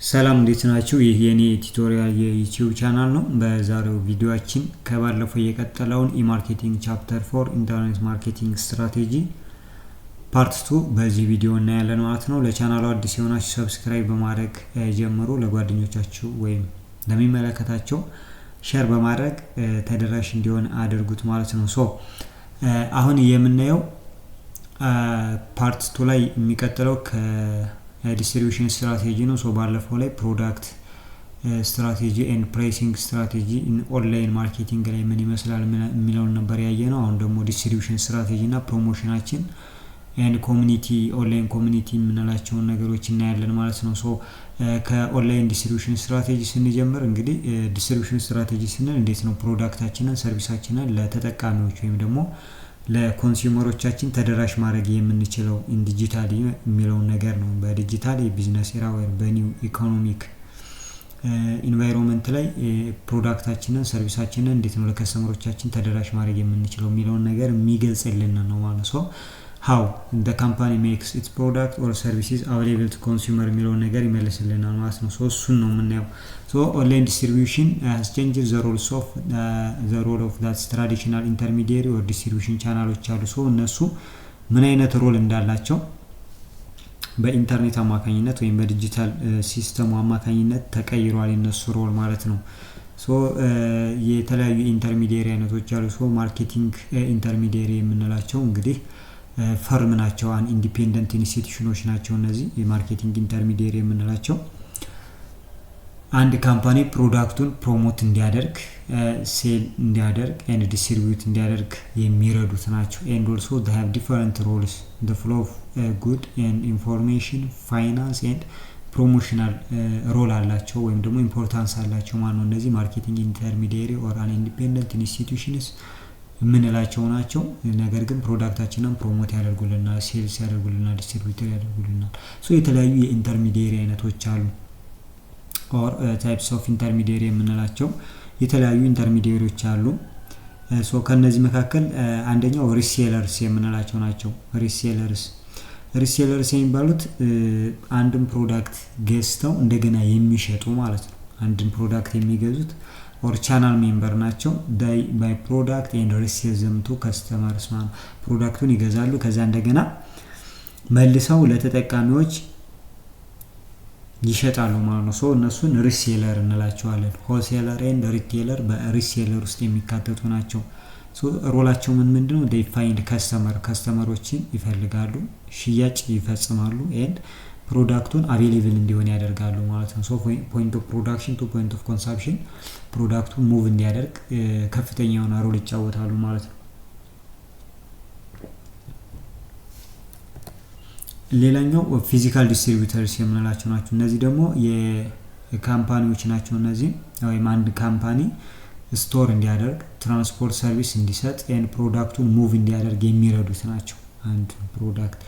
ሰላም እንዴት ናችሁ? ይህ የኔ ቱቶሪያል የዩቲዩብ ቻናል ነው። በዛሬው ቪዲዮአችን ከባለፈው የቀጠለውን ኢማርኬቲንግ ቻፕተር 4 ኢንተርኔት ማርኬቲንግ ስትራቴጂ ፓርት 2 በዚህ ቪዲዮ እናያለን ማለት ነው። ለቻናሉ አዲስ የሆናችሁ ሰብስክራይብ በማድረግ ጀምሩ። ለጓደኞቻችሁ ወይም ለሚመለከታቸው ሼር በማድረግ ተደራሽ እንዲሆን አድርጉት ማለት ነው። አሁን የምናየው ፓርት 2 ላይ የሚቀጥለው ዲስትሪቢዩሽን ስትራቴጂ ነው። ባለፈው ላይ ፕሮዳክት ስትራቴጂ ኤንድ ፕራይሲንግ ስትራቴጂ ኦንላይን ማርኬቲንግ ላይ ምን ይመስላል የሚለውን ነበር ያየነው። አሁን ደግሞ ዲስትሪቢዩሽን ስትራቴጂ እና ፕሮሞሽናችን ኤንድ ኮሚኒቲ ኦንላይን ኮሚኒቲ የምንላቸውን ነገሮች እናያለን ማለት ነው። ከኦንላይን ዲስትሪቢዩሽን ስትራቴጂ ስንጀምር እንግዲህ ዲስትሪቢዩሽን ስትራቴጂ ስንል እንዴት ነው ፕሮዳክታችንን ሰርቪሳችንን ለተጠቃሚዎች ወይም ደግሞ ለኮንሱመሮቻችን ተደራሽ ማድረግ የምንችለው ዲጂታሊ የሚለውን ነገር ነው። በዲጂታል የቢዝነስ ኤራ ወይ በኒው ኢኮኖሚክ ኢንቫይሮንመንት ላይ ፕሮዳክታችንን ሰርቪሳችንን እንዴት ነው ለከስተመሮቻችን ተደራሽ ማድረግ የምንችለው የሚለውን ነገር የሚገልጽልን ነው ማለት ነው። how the company makes its product or services available to consumer የሚለውን ነገር ይመልስልናል ማለት ነው። እሱን ነው የምናየው። online distribution has changed the role of that traditional intermediary or distribution ቻናሎች አሉ። እነሱ ምን አይነት ሮል እንዳላቸው በኢንተርኔት አማካኝነት ወይም በዲጂታል ሲስተሙ አማካኝነት ተቀይሯል የነሱ ሮል ማለት ነው። የተለያዩ ኢንተርሚዲየሪ አይነቶች አሉ። ማርኬቲንግ ኢንተርሚዲየሪ የምንላቸው እንግዲህ ፈርም ናቸው፣ ኢንዲፔንደንት ኢንስቲትዩሽኖች ናቸው። እነዚህ የማርኬቲንግ ኢንተርሚዲየሪ የምንላቸው አንድ ካምፓኒ ፕሮዳክቱን ፕሮሞት እንዲያደርግ ሴል እንዲያደርግ ኤንድ ዲስትሪቢዩት እንዲያደርግ የሚረዱት ናቸው። ኤንድ ኦልሶ they have different roles the flow of good and information finance and promotional ሮል አላቸው ወይም ደግሞ ኢምፖርታንስ አላቸው ማለት ነው። እነዚህ ማርኬቲንግ ኢንተርሚዲየሪ ኦር አን ኢንዲፔንደንት ኢንስቲትዩሽንስ የምንላቸው ናቸው። ነገር ግን ፕሮዳክታችንን ፕሮሞት ያደርጉልናል፣ ሴልስ ያደርጉልናል፣ ዲስትሪቢዩተር ያደርጉልናል። የተለያዩ የኢንተርሚዲየሪ አይነቶች አሉ። ኦር ታይፕስ ኦፍ ኢንተርሚዲየሪ የምንላቸው የተለያዩ ኢንተርሚዲየሪዎች አሉ። ከነዚህ መካከል አንደኛው ሪሴለርስ የምንላቸው ናቸው። ሪሴለርስ የሚባሉት አንድን ፕሮዳክት ገዝተው እንደገና የሚሸጡ ማለት ነው። አንድን ፕሮዳክት የሚገዙት ኦር ቻናል ሜምበር ናቸው። ባይ ፕሮዳክት ኤንድ ሪሴል ዘም ቱ ከስተመርስ ማለት ፕሮዳክቱን ይገዛሉ፣ ከዛ እንደገና መልሰው ለተጠቃሚዎች ይሸጣሉ ማለት ነው። እነሱን ሪሴለር እንላቸዋለን። ሆልሴለር ኤንድ ሪቴለር በሪሴለር ውስጥ የሚካተቱ ናቸው። ሮላቸው ምንድነው? they find ከስተመሮችን ይፈልጋሉ፣ ሽያጭ ይፈጽማሉ ኤንድ ፕሮዳክቱን አቬሌብል እንዲሆን ያደርጋሉ ማለት ነው። ፖይንት ኦፍ ፕሮዳክሽን ቱ ፖይንት ኦፍ ኮንሰምፕሽን ፕሮዳክቱን ሙቭ እንዲያደርግ ከፍተኛ የሆነ ሮል ይጫወታሉ ማለት ነው። ሌላኛው ፊዚካል ዲስትሪቢዩተርስ የምንላቸው ናቸው። እነዚህ ደግሞ የካምፓኒዎች ናቸው። እነዚህ ወይም አንድ ካምፓኒ ስቶር እንዲያደርግ ትራንስፖርት ሰርቪስ እንዲሰጥ ኤንድ ፕሮዳክቱን ሙቭ እንዲያደርግ የሚረዱት ናቸው። አንድ ፕሮዳክት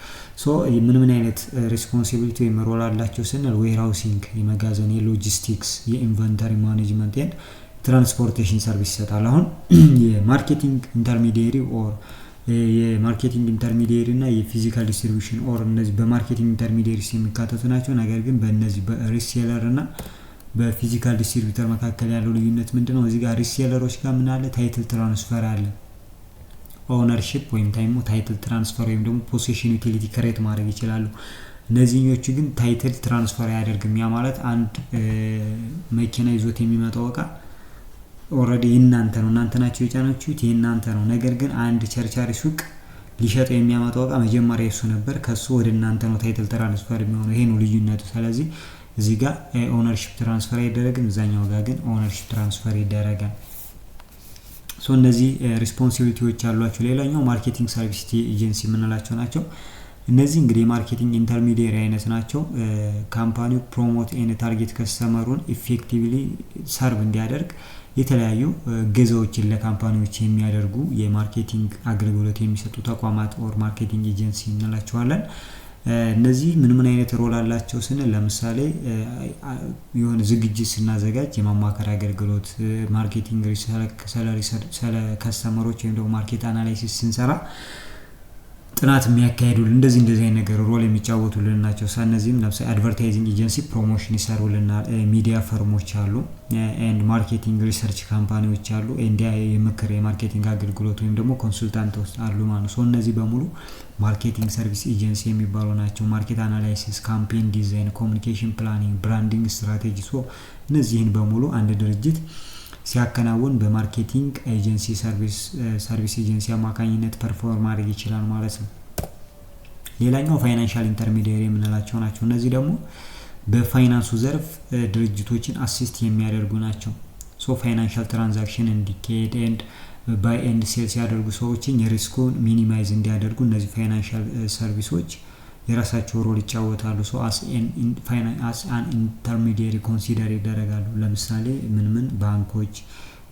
ምን አይነት ሪስፖንሲቢሊቲ ወይም ሮል አላቸው ስንል ዌርሃውሲንግ የመጋዘን፣ የሎጂስቲክስ፣ የኢንቨንተሪ ማኔጅመንት ኤንድ ትራንስፖርቴሽን ሰርቪስ ይሰጣል። አሁን የማርኬቲንግ ኢንተርሚዲየሪ ኦር የማርኬቲንግ ኢንተርሚዲየሪ እና የፊዚካል ዲስትሪቢዩሽን ኦር እነዚህ በማርኬቲንግ ኢንተርሚዲየሪስ የሚካተቱ ናቸው። ነገር ግን በእነዚህ በሪሴለር እና በፊዚካል ዲስትሪቢዩተር መካከል ያለው ልዩነት ምንድነው? እዚህ ጋር ሪሴለሮች ጋር ምን አለ? ታይትል ትራንስፈር አለ። ኦነርሺፕ ወይም ታይትል ትራንስፈር ወይም ደግሞ ፖሴሽን ዩቲሊቲ ክሬት ማድረግ ይችላሉ። እነዚህኞቹ ግን ታይትል ትራንስፈር አያደርግም። ያ ማለት አንድ መኪና ይዞት የሚመጣው እቃ ኦልሬዲ የእናንተ ነው፣ እናንተ ናቸው የጫናችሁት፣ የእናንተ ነው። ነገር ግን አንድ ቸርቻሪ ሱቅ ሊሸጠው የሚያመጣው እቃ መጀመሪያ እሱ ነበር፣ ከሱ ወደ እናንተ ነው ታይትል ትራንስፈር የሚሆነው። ይሄ ነው ልዩነቱ። ስለዚህ እዚህ ጋር ኦነርሺፕ ትራንስፈር አይደረግም፣ እዛኛው ጋር ግን ኦነርሺፕ ትራንስፈር ይደረጋል። እነዚህ ሪስፖንሲቢሊቲዎች አሏቸው። ሌላኛው ማርኬቲንግ ሰርቪስ ኤጀንሲ የምንላቸው ናቸው። እነዚህ እንግዲህ የማርኬቲንግ ኢንተርሚዲየሪ አይነት ናቸው። ካምፓኒው ፕሮሞት ኤንድ ታርጌት ከስተመሩን ኢፌክቲቭሊ ሰርቭ እንዲያደርግ የተለያዩ ገዛዎችን ለካምፓኒዎች የሚያደርጉ የማርኬቲንግ አገልግሎት የሚሰጡ ተቋማት ኦር ማርኬቲንግ ኤጀንሲ እንላቸዋለን። እነዚህ ምን አይነት ሮል አላቸው ስንል ለምሳሌ የሆነ ዝግጅት ስናዘጋጅ የማማከር አገልግሎት፣ ማርኬቲንግ ሪሰርች፣ ሰለ ከስተመሮች ወይም ደግሞ ማርኬት አናላይሲስ ስንሰራ ጥናት የሚያካሂዱልን እንደዚህ አይነት ነገር ሮል የሚጫወቱልን ናቸው። እነዚህም ለምሳሌ አድቨርታይዚንግ ኤጀንሲ ፕሮሞሽን ይሰሩልናል፣ ሚዲያ ፈርሞች አሉ፣ ኤንድ ማርኬቲንግ ሪሰርች ካምፓኒዎች አሉ፣ ኤንድ የምክር የማርኬቲንግ አገልግሎት ወይም ደግሞ ኮንሱልታንቶች አሉ ማለት ነው። እነዚህ በሙሉ ማርኬቲንግ ሰርቪስ ኤጀንሲ የሚባሉ ናቸው። ማርኬት አናላይሲስ፣ ካምፔን ዲዛይን፣ ኮሚኒኬሽን ፕላኒንግ፣ ብራንዲንግ ስትራቴጂ። እነዚህን በሙሉ አንድ ድርጅት ሲያከናውን በማርኬቲንግ ኤጀንሲ ሰርቪስ ኤጀንሲ አማካኝነት ፐርፎርም ማድረግ ይችላል ማለት ነው። ሌላኛው ፋይናንሻል ኢንተርሚዲየሪ የምንላቸው ናቸው። እነዚህ ደግሞ በፋይናንሱ ዘርፍ ድርጅቶችን አሲስት የሚያደርጉ ናቸው። ፋይናንሻል ትራንዛክሽን እንዲካሄድ ኤንድ ባይ ኤንድ ሴል ሲያደርጉ ሰዎችን የሪስኩን ሚኒማይዝ እንዲያደርጉ እነዚህ ፋይናንሻል ሰርቪሶች የራሳቸው ሮል ይጫወታሉ። አስ አን ኢንተርሚዲየሪ ኮንሲደር ይደረጋሉ። ለምሳሌ ምን ባንኮች፣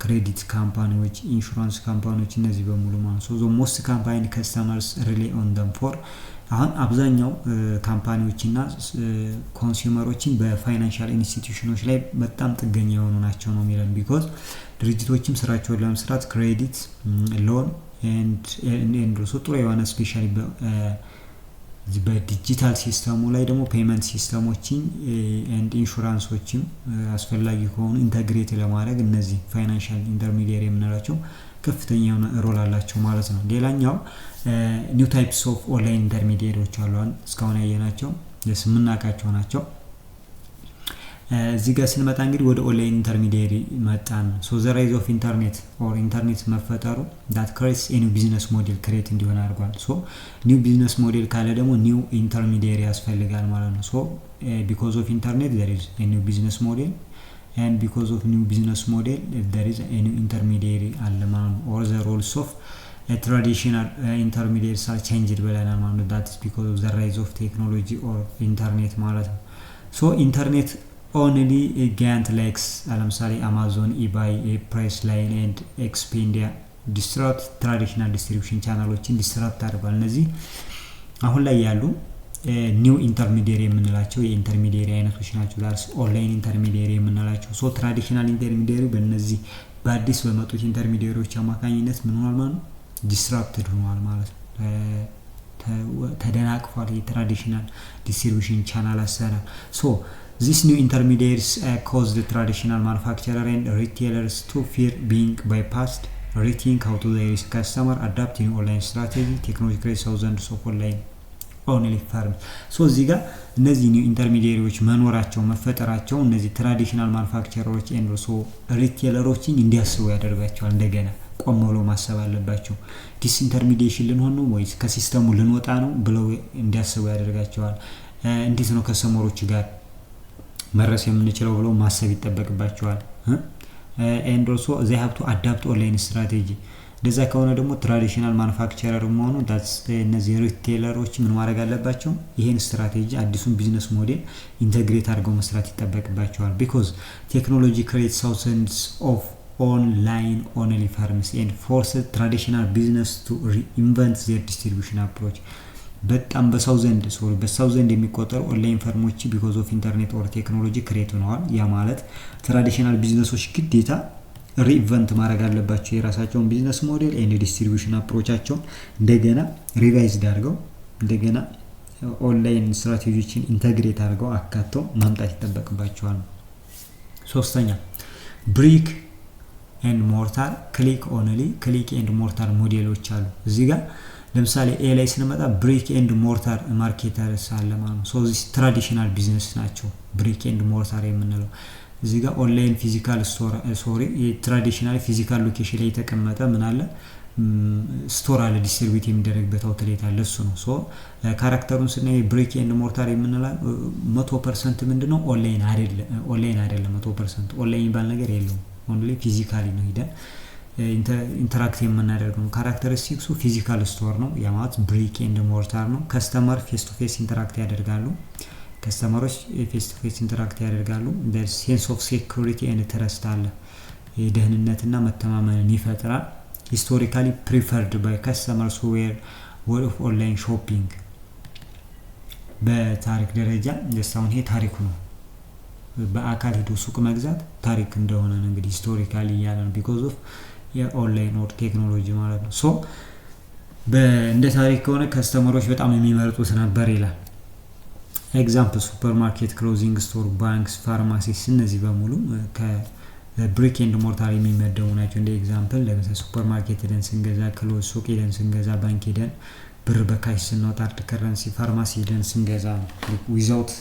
ክሬዲት ካምፓኒዎች፣ ኢንሹራንስ ካምፓኒዎች እነዚህ በሙሉ ማለት ነው። ሞስት ካምፓኒ ከስተመርስ ሪሌይ ኦን ደም ፎር አሁን አብዛኛው ካምፓኒዎችና ኮንሱመሮችን በፋይናንሻል ኢንስቲትዩሽኖች ላይ በጣም ጥገኛ የሆኑ ናቸው ነው የሚለን። ቢኮዝ ድርጅቶችም ስራቸውን ለመስራት ክሬዲት ሎን ኤንድ ጥሩ የሆነ ስፔሻሊ በዲጂታል ሲስተሙ ላይ ደግሞ ፔመንት ሲስተሞችን ኤንድ ኢንሹራንሶችም አስፈላጊ ከሆኑ ኢንተግሬት ለማድረግ እነዚህ ፋይናንሻል ኢንተርሚዲየሪ የምንላቸው ከፍተኛ የሆነ ሮል አላቸው ማለት ነው። ሌላኛው ኒው ታይፕስ ኦፍ ኦንላይን ኢንተርሚዲየሪዎች አሉ። እስካሁን ያየናቸው የምናውቃቸው ናቸው። እዚህ ጋር ስንመጣ እንግዲህ ወደ ኦንላይን ኢንተርሚዲየሪ መጣን። ዘ ራይዝ ኦፍ ኢንተርኔት ኦር ኢንተርኔት መፈጠሩ ዳት ክሬትስ ኤ ኒው ቢዝነስ ሞዴል ክሬት እንዲሆን አድርጓል። ኒው ቢዝነስ ሞዴል ካለ ደግሞ ኒው ኢንተርሚዲየሪ ያስፈልጋል ማለት ነው። ቢኮዝ ኦፍ ኢንተርኔት there is a new business model and because of new business model there is a new intermediary አለ ማለት ነው። or the roles of traditional intermediaries are changed ብለናል ማለት ነው። that is because of the rise of technology or internet ማለት ነው። ኢንተርኔት only giant likes ለምሳሌ አማዞን፣ ኢባይ፣ ፕራይስ ላይን ኤንድ ኤክስፔንዲያ ዲስትራፕት ትራዲሽናል ዲስትሪቢዩሽን ቻናሎችን ዲስትራፕት አድርጓል። እነዚህ አሁን ላይ ያሉ ኒው ኢንተርሚዲየሪ የምንላቸው የኢንተርሚዲየሪ አይነቶች ናቸው። ዳርስ ኦንላይን ኢንተርሚዲየሪ የምንላቸው ትራዲሽናል ኢንተርሚዲየሪ በእነዚህ በአዲስ በመጡት ኢንተርሚዲየሪዎች አማካኝነት ምን ሆኗል ማለት ነው? ዲስትራፕትድ ሆኗል ማለት ነው። ተደናቅፏል የትራዲሽናል ዲስትሪቢዩሽን ቻናል አሰራር። These new intermediaries cause the traditional manufacturer and retailers to fear being bypassed, rethink how to their customer, adapt new online strategy, technology creates thousands of online only firms. እዚህ ጋር እነዚህ ኒው ኢንተርሚዲየሪዎች መኖራቸው መፈጠራቸው እነዚህ ትራዲሽናል ማኑፋክቸረሮች ኤንድ ሪቴለሮችን እንዲያስቡ ያደርጋቸዋል። እንደገና ቆም ብለው ማሰብ አለባቸው። ዲስ ኢንተርሚዲየሽን ልንሆን ነው ወይስ ከሲስተሙ ልንወጣ ነው ብለው እንዲያስቡ ያደርጋቸዋል። እንዴት ነው ከስተመሮች ጋር መረስ የምንችለው ብለው ማሰብ ይጠበቅባቸዋል። and also they have to adapt online strategy። እንደዛ ከሆነ ደግሞ ትራዲሽናል ማኑፋክቸረር መሆኑ እነዚህ ሪቴለሮች ምን ማድረግ አለባቸው? ይሄን ስትራቴጂ አዲሱን ቢዝነስ ሞዴል ኢንተግሬት አድርገው መስራት ይጠበቅባቸዋል። because technology creates thousands of online only firms and forces traditional business to reinvent their distribution approach። በጣም በሰው ዘንድ የሚቆጠሩ ኦንላይን ፈርሞች ቢኮዝ ኦፍ ኢንተርኔት ኦር ቴክኖሎጂ ክሬት ሆነዋል። ያ ማለት ትራዲሽናል ቢዝነሶች ግዴታ ሪኢንቨንት ማድረግ አለባቸው። የራሳቸውን ቢዝነስ ሞዴል ኤንድ ዲስትሪቢዩሽን አፕሮቻቸውን እንደገና ሪቫይዝድ አድርገው እንደገና ኦንላይን ስትራቴጂዎችን ኢንተግሬት አድርገው አካተው ማምጣት ይጠበቅባቸዋል። ሶስተኛ ብሪክ ኤንድ ሞርታር ክሊክ ኦንሊ ክሊክ ኤንድ ሞርታር ሞዴሎች አሉ። እዚህ ጋር ለምሳሌ ኤ ላይ ስንመጣ ብሪክ ኤንድ ሞርታር ማርኬተርስ አለ ማለት ነው። እዚህ ትራዲሽናል ቢዝነስ ናቸው ብሪክ ኤንድ ሞርታር የምንለው። እዚህ ጋር ኦንላይን ፊዚካል ስቶር ትራዲሽናል ፊዚካል ሎኬሽን ላይ የተቀመጠ ምን አለ ስቶር አለ ዲስትሪቢዩት የሚደረግበት አውትሌት አለ እሱ ነው። ካራክተሩን ስናይ ብሪክ ኤንድ ሞርታር የምንለው 100% ምንድነው ኦንላይን አይደለም 100% ኦንላይን የሚባል ነገር የለውም። ኦንሊ ፊዚካሊ ነው ሄደን ኢንተራክት የምናደርገው። ካራክተሪስቲክሱ ፊዚካል ስቶር ነው። ያ ማለት ብሪክ ኤንድ ሞርታር ነው። ከስተመር ፌስ ቱ ፌስ ኢንተራክት ያደርጋሉ። ከስተመሮች ፌስ ቱ ፌስ ኢንተራክት ያደርጋሉ። there sense of security and trust አለ። የደህንነትና መተማመንን ይፈጥራል። historically preferred by customers who were of online shopping። በታሪክ ደረጃ ደስታውን ይሄ ታሪኩ ነው። በአካል ሄዶ ሱቅ መግዛት ታሪክ እንደሆነ ነው እንግዲህ historically ያለን because of የኦንላይን ኦር ቴክኖሎጂ ማለት ነው። እንደ ታሪክ ከሆነ ከስተመሮች በጣም የሚመርጡት ነበር ይላል። ኤግዛምፕል ሱፐርማርኬት፣ ክሎዚንግ ስቶር፣ ባንክስ፣ ፋርማሲስ እነዚህ በሙሉ ከብሪክ ኤንድ ሞርታር የሚመደቡ ናቸው። እንደ ኤግዛምፕል ለምሳሌ ሱፐርማርኬት ሄደን ስንገዛ፣ ክሎዝ ሱቅ ሄደን ስንገዛ፣ ባንክ ሄደን ብር በካሽ ስናወጣ፣ ሃርድ ከረንሲ፣ ፋርማሲ ሄደን ስንገዛ ዊዛውት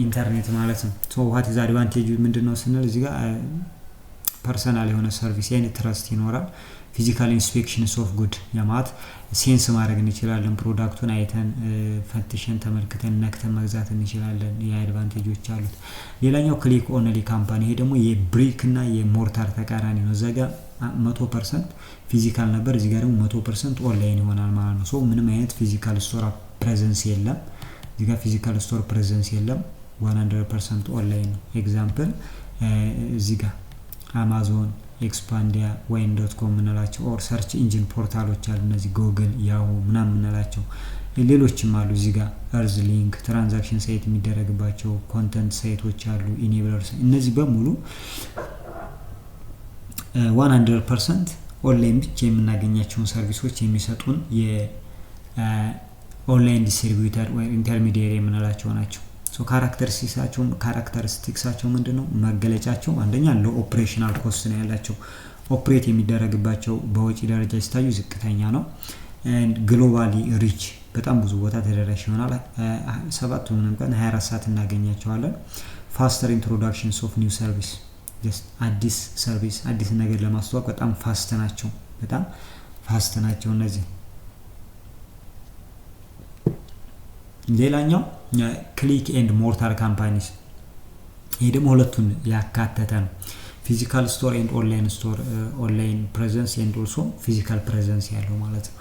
ኢንተርኔት ማለት ነው። ሶ ዋት ኢዝ አድቫንቴጅ ምንድነው ስንል እዚህ ጋር ፐርሰናል የሆነ ሰርቪስ ያን ትረስት ይኖራል። ፊዚካል ኢንስፔክሽንስ ኦፍ ጉድ የማት ሴንስ ማድረግ እንችላለን። ፕሮዳክቱን አይተን ፈትሸን ተመልክተን ነክተን መግዛት እንችላለን። የአድቫንቴጆች አሉት። ሌላኛው ክሊክ ኦንሊ ካምፓኒ፣ ይሄ ደግሞ የብሪክ እና የሞርታር ተቃራኒ ነው። እዛ ጋር 100% ፊዚካል ነበር፣ እዚህ ጋር ደግሞ 100% ኦንላይን ይሆናል ማለት ነው። ሶ ምንም አይነት ፊዚካል ስቶር ፕሬዘንስ የለም። እዚህ ጋር ፊዚካል ስቶር ፕሬዘንስ የለም፣ 100% ኦንላይን ነው። ኤግዛምፕል እዚህ ጋር አማዞን፣ ኤክስፓንዲያ፣ ዋይን.ኮም ምንላቸው ኦር ሰርች ኢንጂን ፖርታሎች አሉ። እነዚህ ጉግል፣ ያሁ ምናምን ምንላቸው ሌሎችም አሉ። እዚህ ጋር እርዝ ሊንክ፣ ትራንዛክሽን ሳይት የሚደረግባቸው ኮንተንት ሳይቶች አሉ፣ ኢኔብለርስ። እነዚህ በሙሉ 100% ኦንላይን ብቻ የምናገኛቸውን ሰርቪሶች የሚሰጡን የኦንላይን ዲስትሪቢዩተር ወይ ኢንተርሚዲየሪ የምንላቸው ናቸው። ሶ ካራክተሪስቲክሳቸው ምንድነው? መገለጫቸው አንደኛ ለኦፕሬሽናል ኮስት ነው ያላቸው። ኦፕሬት የሚደረግባቸው በወጪ ደረጃ ሲታዩ ዝቅተኛ ነው። ግሎባሊ ሪች በጣም ብዙ ቦታ ተደራሽ ይሆናል። 7 ምንም ቀን 24 ሰዓት እናገኛቸዋለን። ፋስተር ኢንትሮዳክሽንስ ኦፍ ኒው ሰርቪስ፣ አዲስ ሰርቪስ አዲስ ነገር ለማስተዋወቅ በጣም ፋስት ናቸው እነዚህ። ሌላኛው ክሊክ ኤንድ ሞርታር ካምፓኒስ፣ ይሄ ደግሞ ሁለቱን ያካተተ ነው። ፊዚካል ስቶር ኤንድ ኦንላይን ስቶር፣ ኦንላይን ፕሬዘንስ ኤንድ ኦልሶ ፊዚካል ፕሬዘንስ ያለው ማለት ነው።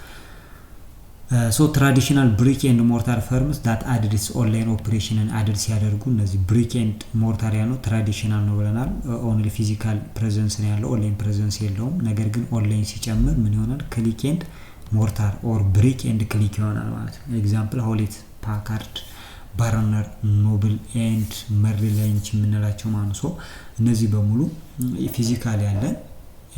ሶ ትራዲሽናል ብሪክ ኤንድ ሞርታር ፈርምስ ዳት አድድስ ኦንላይን ኦፕሬሽንን አድድ ሲያደርጉ፣ እነዚህ ብሪክ ኤንድ ሞርታር ያለው ትራዲሽናል ነው ብለናል። ኦንሊ ፊዚካል ፕሬዘንስ ነው ያለው፣ ኦንላይን ፕሬዘንስ የለውም። ነገር ግን ኦንላይን ሲጨምር ምን ይሆናል? ክሊክ ኤንድ ሞርታር ኦር ብሪክ ኤንድ ክሊክ ይሆናል ማለት ነው። ኤግዛምፕል ሆሊት ፓካርድ፣ ባርነር፣ ኖብል ኤንድ መሪል ላይንች የምንላቸው ማለት ነው። እነዚህ በሙሉ ፊዚካል ያለን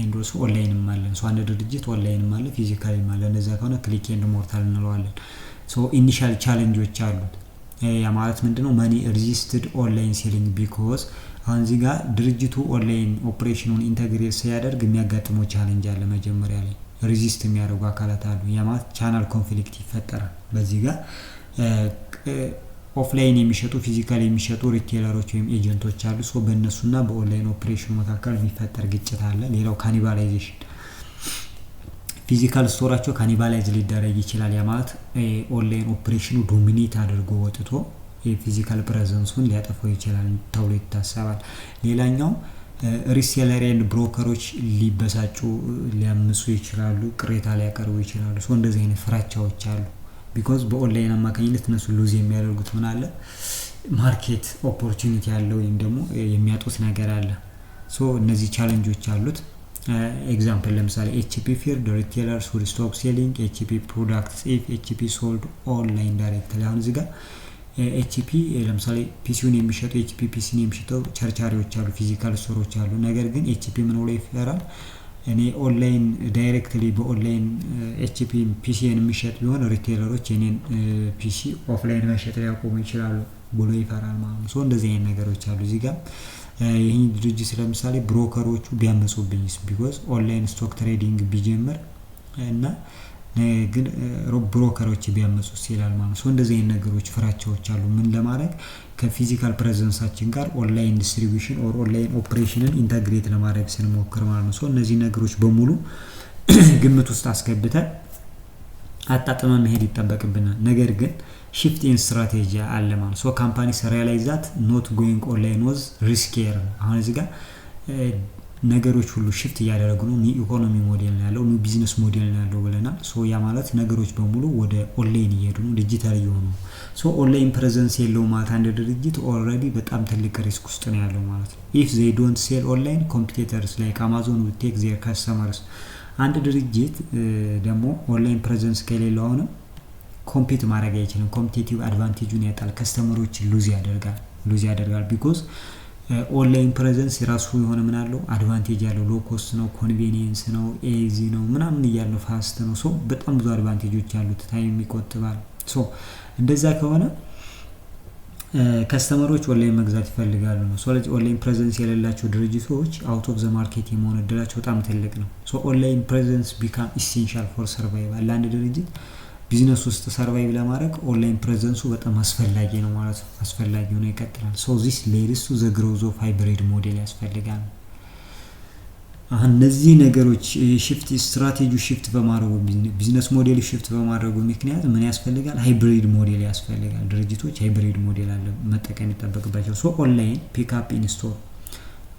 ኤንድ ኦልሶ ኦንላይንም አለን። ሶ አንድ ድርጅት ኦንላይንም አለ ፊዚካልም አለ። እንደዛ ከሆነ ክሊክ ኤንድ ሞርታል እንለዋለን። ሶ ኢኒሻል ቻሌንጆች አሉት። ያ ማለት ምንድነው? ማኒ ሬዚስትድ ኦንላይን ሴሊንግ ቢኮዝ አሁን እዚህ ጋር ድርጅቱ ኦንላይን ኦፕሬሽኑን ኢንተግሬት ሲያደርግ የሚያጋጥመው ቻሌንጅ አለ። መጀመሪያ ላይ ሬዚስት የሚያደርጉ አካላት አሉ። ያ ማለት ቻናል ኮንፍሊክት ይፈጠራል። በዚህ ጋር ኦፍላይን የሚሸጡ ፊዚካል የሚሸጡ ሪቴለሮች ወይም ኤጀንቶች አሉ። ሶ በእነሱና በኦንላይን ኦፕሬሽኑ መካከል የሚፈጠር ግጭት አለ። ሌላው ካኒባላይዜሽን፣ ፊዚካል ስቶራቸው ካኒባላይዝ ሊደረግ ይችላል። ያ ማለት ኦንላይን ኦፕሬሽኑ ዶሚኔት አድርጎ ወጥቶ የፊዚካል ፕሬዘንሱን ሊያጠፋው ይችላል ተብሎ ይታሰባል። ሌላኛው ሪሴለር ኤንድ ብሮከሮች ሊበሳጩ ሊያምፁ ይችላሉ፣ ቅሬታ ሊያቀርቡ ይችላሉ። ሶ እንደዚህ አይነት ፍራቻዎች አሉ። ቢኮዝ በኦንላይን አማካኝነት እነሱ ሉዝ የሚያደርጉት ምን አለ? ማርኬት ኦፖርቹኒቲ ያለው ወይም ደግሞ የሚያጡት ነገር አለ። ሶ እነዚህ ቻሌንጆች አሉት። ኤግዛምፕል ለምሳሌ ኤችፒ ፊርድ ሪቴለርስ ውድ ስቶፕ ሴሊንግ ኤችፒ ፕሮዳክትስ ኢፍ ኤችፒ ሶልድ ኦንላይን ዳይሬክትሊ። አሁን እዚህ ጋር ኤችፒ ለምሳሌ ፒሲውን የሚሸጡ ኤችፒ ፒሲን የሚሸጡ ቸርቻሪዎች አሉ፣ ፊዚካል ስቶሮች አሉ። ነገር ግን ኤችፒ ምን ብሎ ይፈራል? እኔ ኦንላይን ዳይሬክትሊ በኦንላይን ኤችፒ ፒሲን የሚሸጥ ቢሆን ሪቴለሮች የኔን ፒሲ ኦፍላይን መሸጥ ሊያቆሙ ይችላሉ ብሎ ይፈራል ማለት ነው። ሶ እንደዚህ አይነት ነገሮች አሉ። እዚህ ጋር ይህን ድርጅት ለምሳሌ ብሮከሮቹ ቢያመጹብኝስ ቢኮዝ ኦንላይን ስቶክ ትሬዲንግ ቢጀምር እና ግን ብሮከሮች ቢያመጹስ ይላል ማለት ነው። ሶ እንደዚህ አይነት ነገሮች ፍራቻዎች አሉ። ምን ለማድረግ ከፊዚካል ፕሬዘንሳችን ጋር ኦንላይን ዲስትሪቢዩሽን ኦር ኦንላይን ኦፕሬሽንን ኢንተግሬት ለማድረግ ስንሞክር ማለት ነው። ሶ እነዚህ ነገሮች በሙሉ ግምት ውስጥ አስገብተን አጣጥመን መሄድ ይጠበቅብናል። ነገር ግን shift in strategy አለ ማለት ሶ ካምፓኒስ ሪያላይዝ ዛት ኖት ጎይንግ ኦንላይን ዋዝ ሪስኪየር። አሁን እዚህ ጋር ነገሮች ሁሉ shift እያደረጉ ነው። ኒው ኢኮኖሚ ሞዴል ነው ያለው፣ ኒው ቢዝነስ ሞዴል ነው ያለው ብለናል። ሶ ያ ማለት ነገሮች በሙሉ ወደ ኦንላይን እየሄዱ ነው፣ ዲጂታል እየሆኑ ነው። ሶ ኦንላይን ፕሬዘንስ የለው ማለት አንድ ድርጅት ኦልሬዲ በጣም ትልቅ ሪስክ ውስጥ ነው ያለው ማለት ነው። if they don't sell online competitors like Amazon will take their customers። አንድ ድርጅት ደግሞ ኦንላይን ፕሬዘንስ ከሌለው አሁን ኮምፒት ማድረግ አይችልም። ኮምፒቲቲቭ አድቫንቴጁን ያጣል፣ ከስተመሮች ሉዝ ያደርጋል ቢኮዝ ኦንላይን ፕሬዘንስ የራሱ የሆነ ምን አለው አድቫንቴጅ ያለው ሎ ኮስት ነው፣ ኮንቬኒየንስ ነው፣ ኤዚ ነው ምናምን እያለው ፋስት ነው። ሶ በጣም ብዙ አድቫንቴጆች ያሉት ታይም ይቆጥባል። ሶ እንደዛ ከሆነ ከስተመሮች ኦንላይን መግዛት ይፈልጋሉ ነው። ስለዚህ ኦንላይን ፕሬዘንስ የሌላቸው ድርጅቶች አውት ኦፍ ዘ ማርኬት የመሆን እድላቸው በጣም ትልቅ ነው። ሶ ኦንላይን ፕሬዘንስ ቢካም ኢሴንሻል ፎር ሰርቫይቫል። ለአንድ ድርጅት ቢዝነስ ውስጥ ሰርቫይቭ ለማድረግ ኦንላይን ፕሬዘንሱ በጣም አስፈላጊ ነው ማለት ነው። አስፈላጊ ሆኖ ይቀጥላል። ሶ ዚስ ሌድስ ቱ ዘ ግሮዝ ኦፍ ሃይብሪድ ሞዴል ያስፈልጋል። እነዚህ ነገሮች ሽፍት ስትራቴጂ ሽፍት በማድረጉ ቢዝነስ ሞዴል ሽፍት በማድረጉ ምክንያት ምን ያስፈልጋል? ሃይብሪድ ሞዴል ያስፈልጋል። ድርጅቶች ሃይብሪድ ሞዴል አለ መጠቀም ይጠበቅባቸው። ሶ ኦንላይን ፒክ አፕ ኢን ስቶር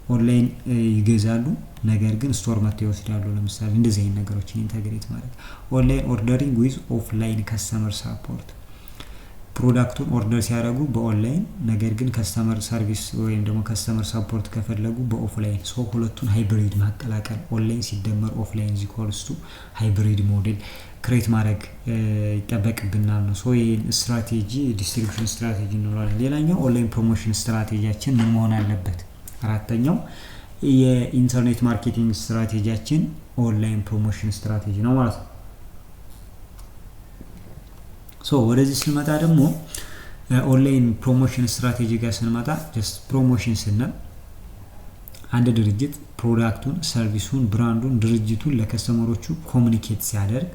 ኦንላይን ይገዛሉ፣ ነገር ግን ስቶር መጥተው ይወስዳሉ። ለምሳሌ እንደዚህ አይነት ነገሮችን ኢንተግሬት ማለት ኦንላይን ኦርደሪንግ ዊዝ ኦፍላይን ከስተመር ሳፖርት ፕሮዳክቱን ኦርደር ሲያደርጉ በኦንላይን ነገር ግን ከስተመር ሰርቪስ ወይም ደግሞ ከስተመር ሳፖርት ከፈለጉ በኦፍላይን። ሶ ሁለቱን ሃይብሪድ ማቀላቀል ኦንላይን ሲደመር ኦፍላይን ዚኮልስቱ ሃይብሪድ ሞዴል ክሬት ማድረግ ይጠበቅብናል ነው። ሶ ይሄን ስትራቴጂ ዲስትሪቢዩሽን ስትራቴጂ እንለዋለን። ሌላኛው ኦንላይን ፕሮሞሽን ስትራቴጂያችን ምን መሆን አለበት? አራተኛው የኢንተርኔት ማርኬቲንግ ስትራቴጂያችን ኦንላይን ፕሮሞሽን ስትራቴጂ ነው ማለት ነው። ሶ ወደዚህ ስንመጣ ደግሞ ኦንላይን ፕሮሞሽን ስትራቴጂ ጋር ስንመጣ ጀስት ፕሮሞሽን ስንል አንድ ድርጅት ፕሮዳክቱን፣ ሰርቪሱን፣ ብራንዱን፣ ድርጅቱን ለከስተመሮቹ ኮሙኒኬት ሲያደርግ፣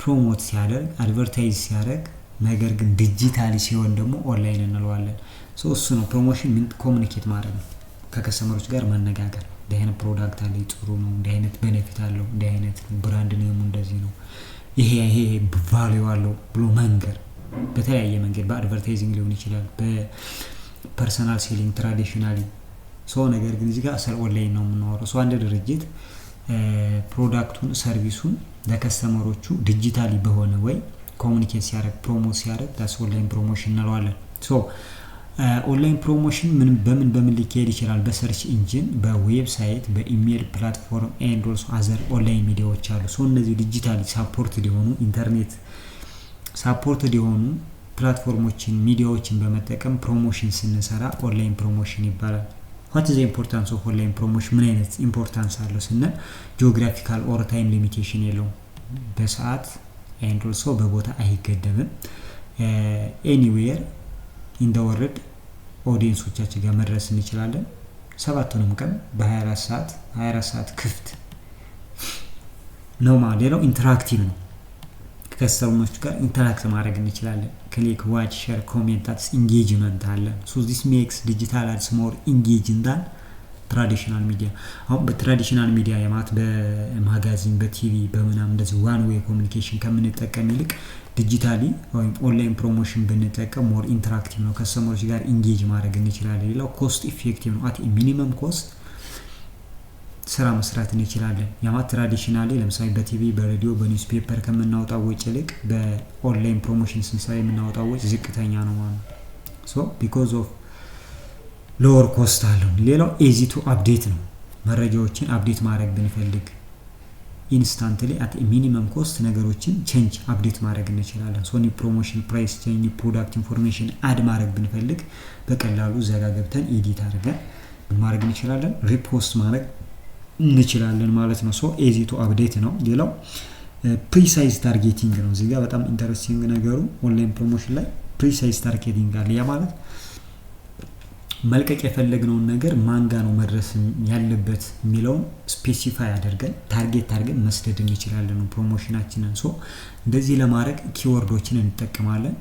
ፕሮሞት ሲያደርግ፣ አድቨርታይዝ ሲያደርግ ነገር ግን ዲጂታሊ ሲሆን ደግሞ ኦንላይን እንለዋለን። ሶ እሱ ነው ፕሮሞሽን ምን ኮሙኒኬት ማድረግ ነው። ከከስተመሮች ጋር መነጋገር እንዲህ አይነት ፕሮዳክት አለ ጥሩ ነው፣ እንዲህ አይነት ቤኔፊት አለው፣ እንዲህ አይነት ብራንድ ኔሙ እንደዚህ ነው፣ ይሄ ቫልዩ አለው ብሎ መንገር በተለያየ መንገድ በአድቨርታይዚንግ ሊሆን ይችላል፣ በፐርሰናል ሴሊንግ ትራዲሽናሊ። ሶ ነገር ግን እዚህ ጋር ስለ ኦንላይን ነው የምናወራው። ሶ አንድ ድርጅት ፕሮዳክቱን ሰርቪሱን ለከስተመሮቹ ዲጂታሊ በሆነ ወይ ኮሙኒኬት ሲያደርግ ፕሮሞት ሲያደርግ ዳስ ኦንላይን ፕሮሞሽን እንለዋለን። ሶ ኦንላይን ፕሮሞሽን በምን ሊካሄድ ይችላል? በሰርች ኢንጂን፣ በዌብሳይት፣ በኢሜል ፕላትፎርም ኤንድ ኦልሶ አዘር ኦንላይን ሚዲያዎች አሉ። ሶ እነዚህ ዲጂታሊ ሳፖርትድ የሆኑ ኢንተርኔት ሳፖርትድ የሆኑ ፕላትፎርሞችን ሚዲያዎችን በመጠቀም ፕሮሞሽን ስንሰራ ኦንላይን ፕሮሞሽን ይባላል። ዋት ኢዝ ኢምፖርታንስ ኦፍ ኦንላይን ፕሮሞሽን? ምን አይነት ኢምፖርታንስ አለው ስንል ጂኦግራፊካል ኦር ታይም ሊሚቴሽን የለውም። በሰዓት ኤንድ ኦልሶ በቦታ አይገደብም። ኤኒዌር ኢን ዘ ወርልድ ኦዲየንሶቻችን ጋር መድረስ እንችላለን። ሰባቱንም ቀን በ24 ሰዓት ክፍት ነው ማለት። ሌላው ኢንተራክቲቭ ነው። ከከስተመሮች ጋር ኢንተራክት ማድረግ እንችላለን። ክሊክ፣ ዋች፣ ሼር፣ ኮሜንት ታትስ ኢንጌጅመንት አለ። ሶ ዚስ ሜክስ ዲጂታል አድስ ሞር ኢንጌጂንግ ዳን ትራዲሽናል ሚዲያ። አሁን በትራዲሽናል ሚዲያ የማት በማጋዚን በቲቪ በምናምን እንደዚህ ዋን ዌይ ኮሚኒኬሽን ከምንጠቀም ይልቅ ዲጂታሊ ወይም ኦንላይን ፕሮሞሽን ብንጠቀም ሞር ኢንተራክቲቭ ነው። ከስተመሮች ጋር ኢንጌጅ ማድረግ እንችላለን። ሌላው ኮስት ኢፌክቲቭ ነው። አት ሚኒመም ኮስት ስራ መስራት እንችላለን። ያማት ትራዲሽናሊ ለምሳሌ በቲቪ በሬዲዮ በኒውስ ፔፐር ከምናወጣው ወጪ ይልቅ በኦንላይን ፕሮሞሽን ስንሰራ የምናወጣው ወጪ ዝቅተኛ ነው ማለት ነው። ሶ ቢኮዝ ኦፍ ሎወር ኮስት አለው። ሌላው ኤዚ ቱ አፕዴት ነው። መረጃዎችን አፕዴት ማድረግ ብንፈልግ ኢንስታንትሊ አት ሚኒመም ኮስት ነገሮችን ቼንጅ አፕዴት ማድረግ እንችላለን። ሶ ኒ ፕሮሞሽን ፕራይስ ቼንጅ ፕሮዳክት ኢንፎርሜሽን አድ ማድረግ ብንፈልግ በቀላሉ ዘጋ ገብተን ኤዲት አድርገን ማድረግ እንችላለን፣ ሪፖስት ማድረግ እንችላለን ማለት ነው። ሶ ኤዚ ቱ አፕዴት ነው። ሌላው ፕሪሳይዝ ታርጌቲንግ ነው። እዚህ ጋር በጣም ኢንተረስቲንግ ነገሩ ኦንላይን ፕሮሞሽን ላይ ፕሪሳይዝ ታርጌቲንግ አለ። ያ ማለት መልቀቅ የፈለግነውን ነገር ማንጋ ነው መድረስ ያለበት የሚለውን ስፔሲፋይ አድርገን ታርጌት አድርገን መስደድ እንችላለን ፕሮሞሽናችንን። ሶ እንደዚህ ለማድረግ ኪወርዶችን እንጠቀማለን።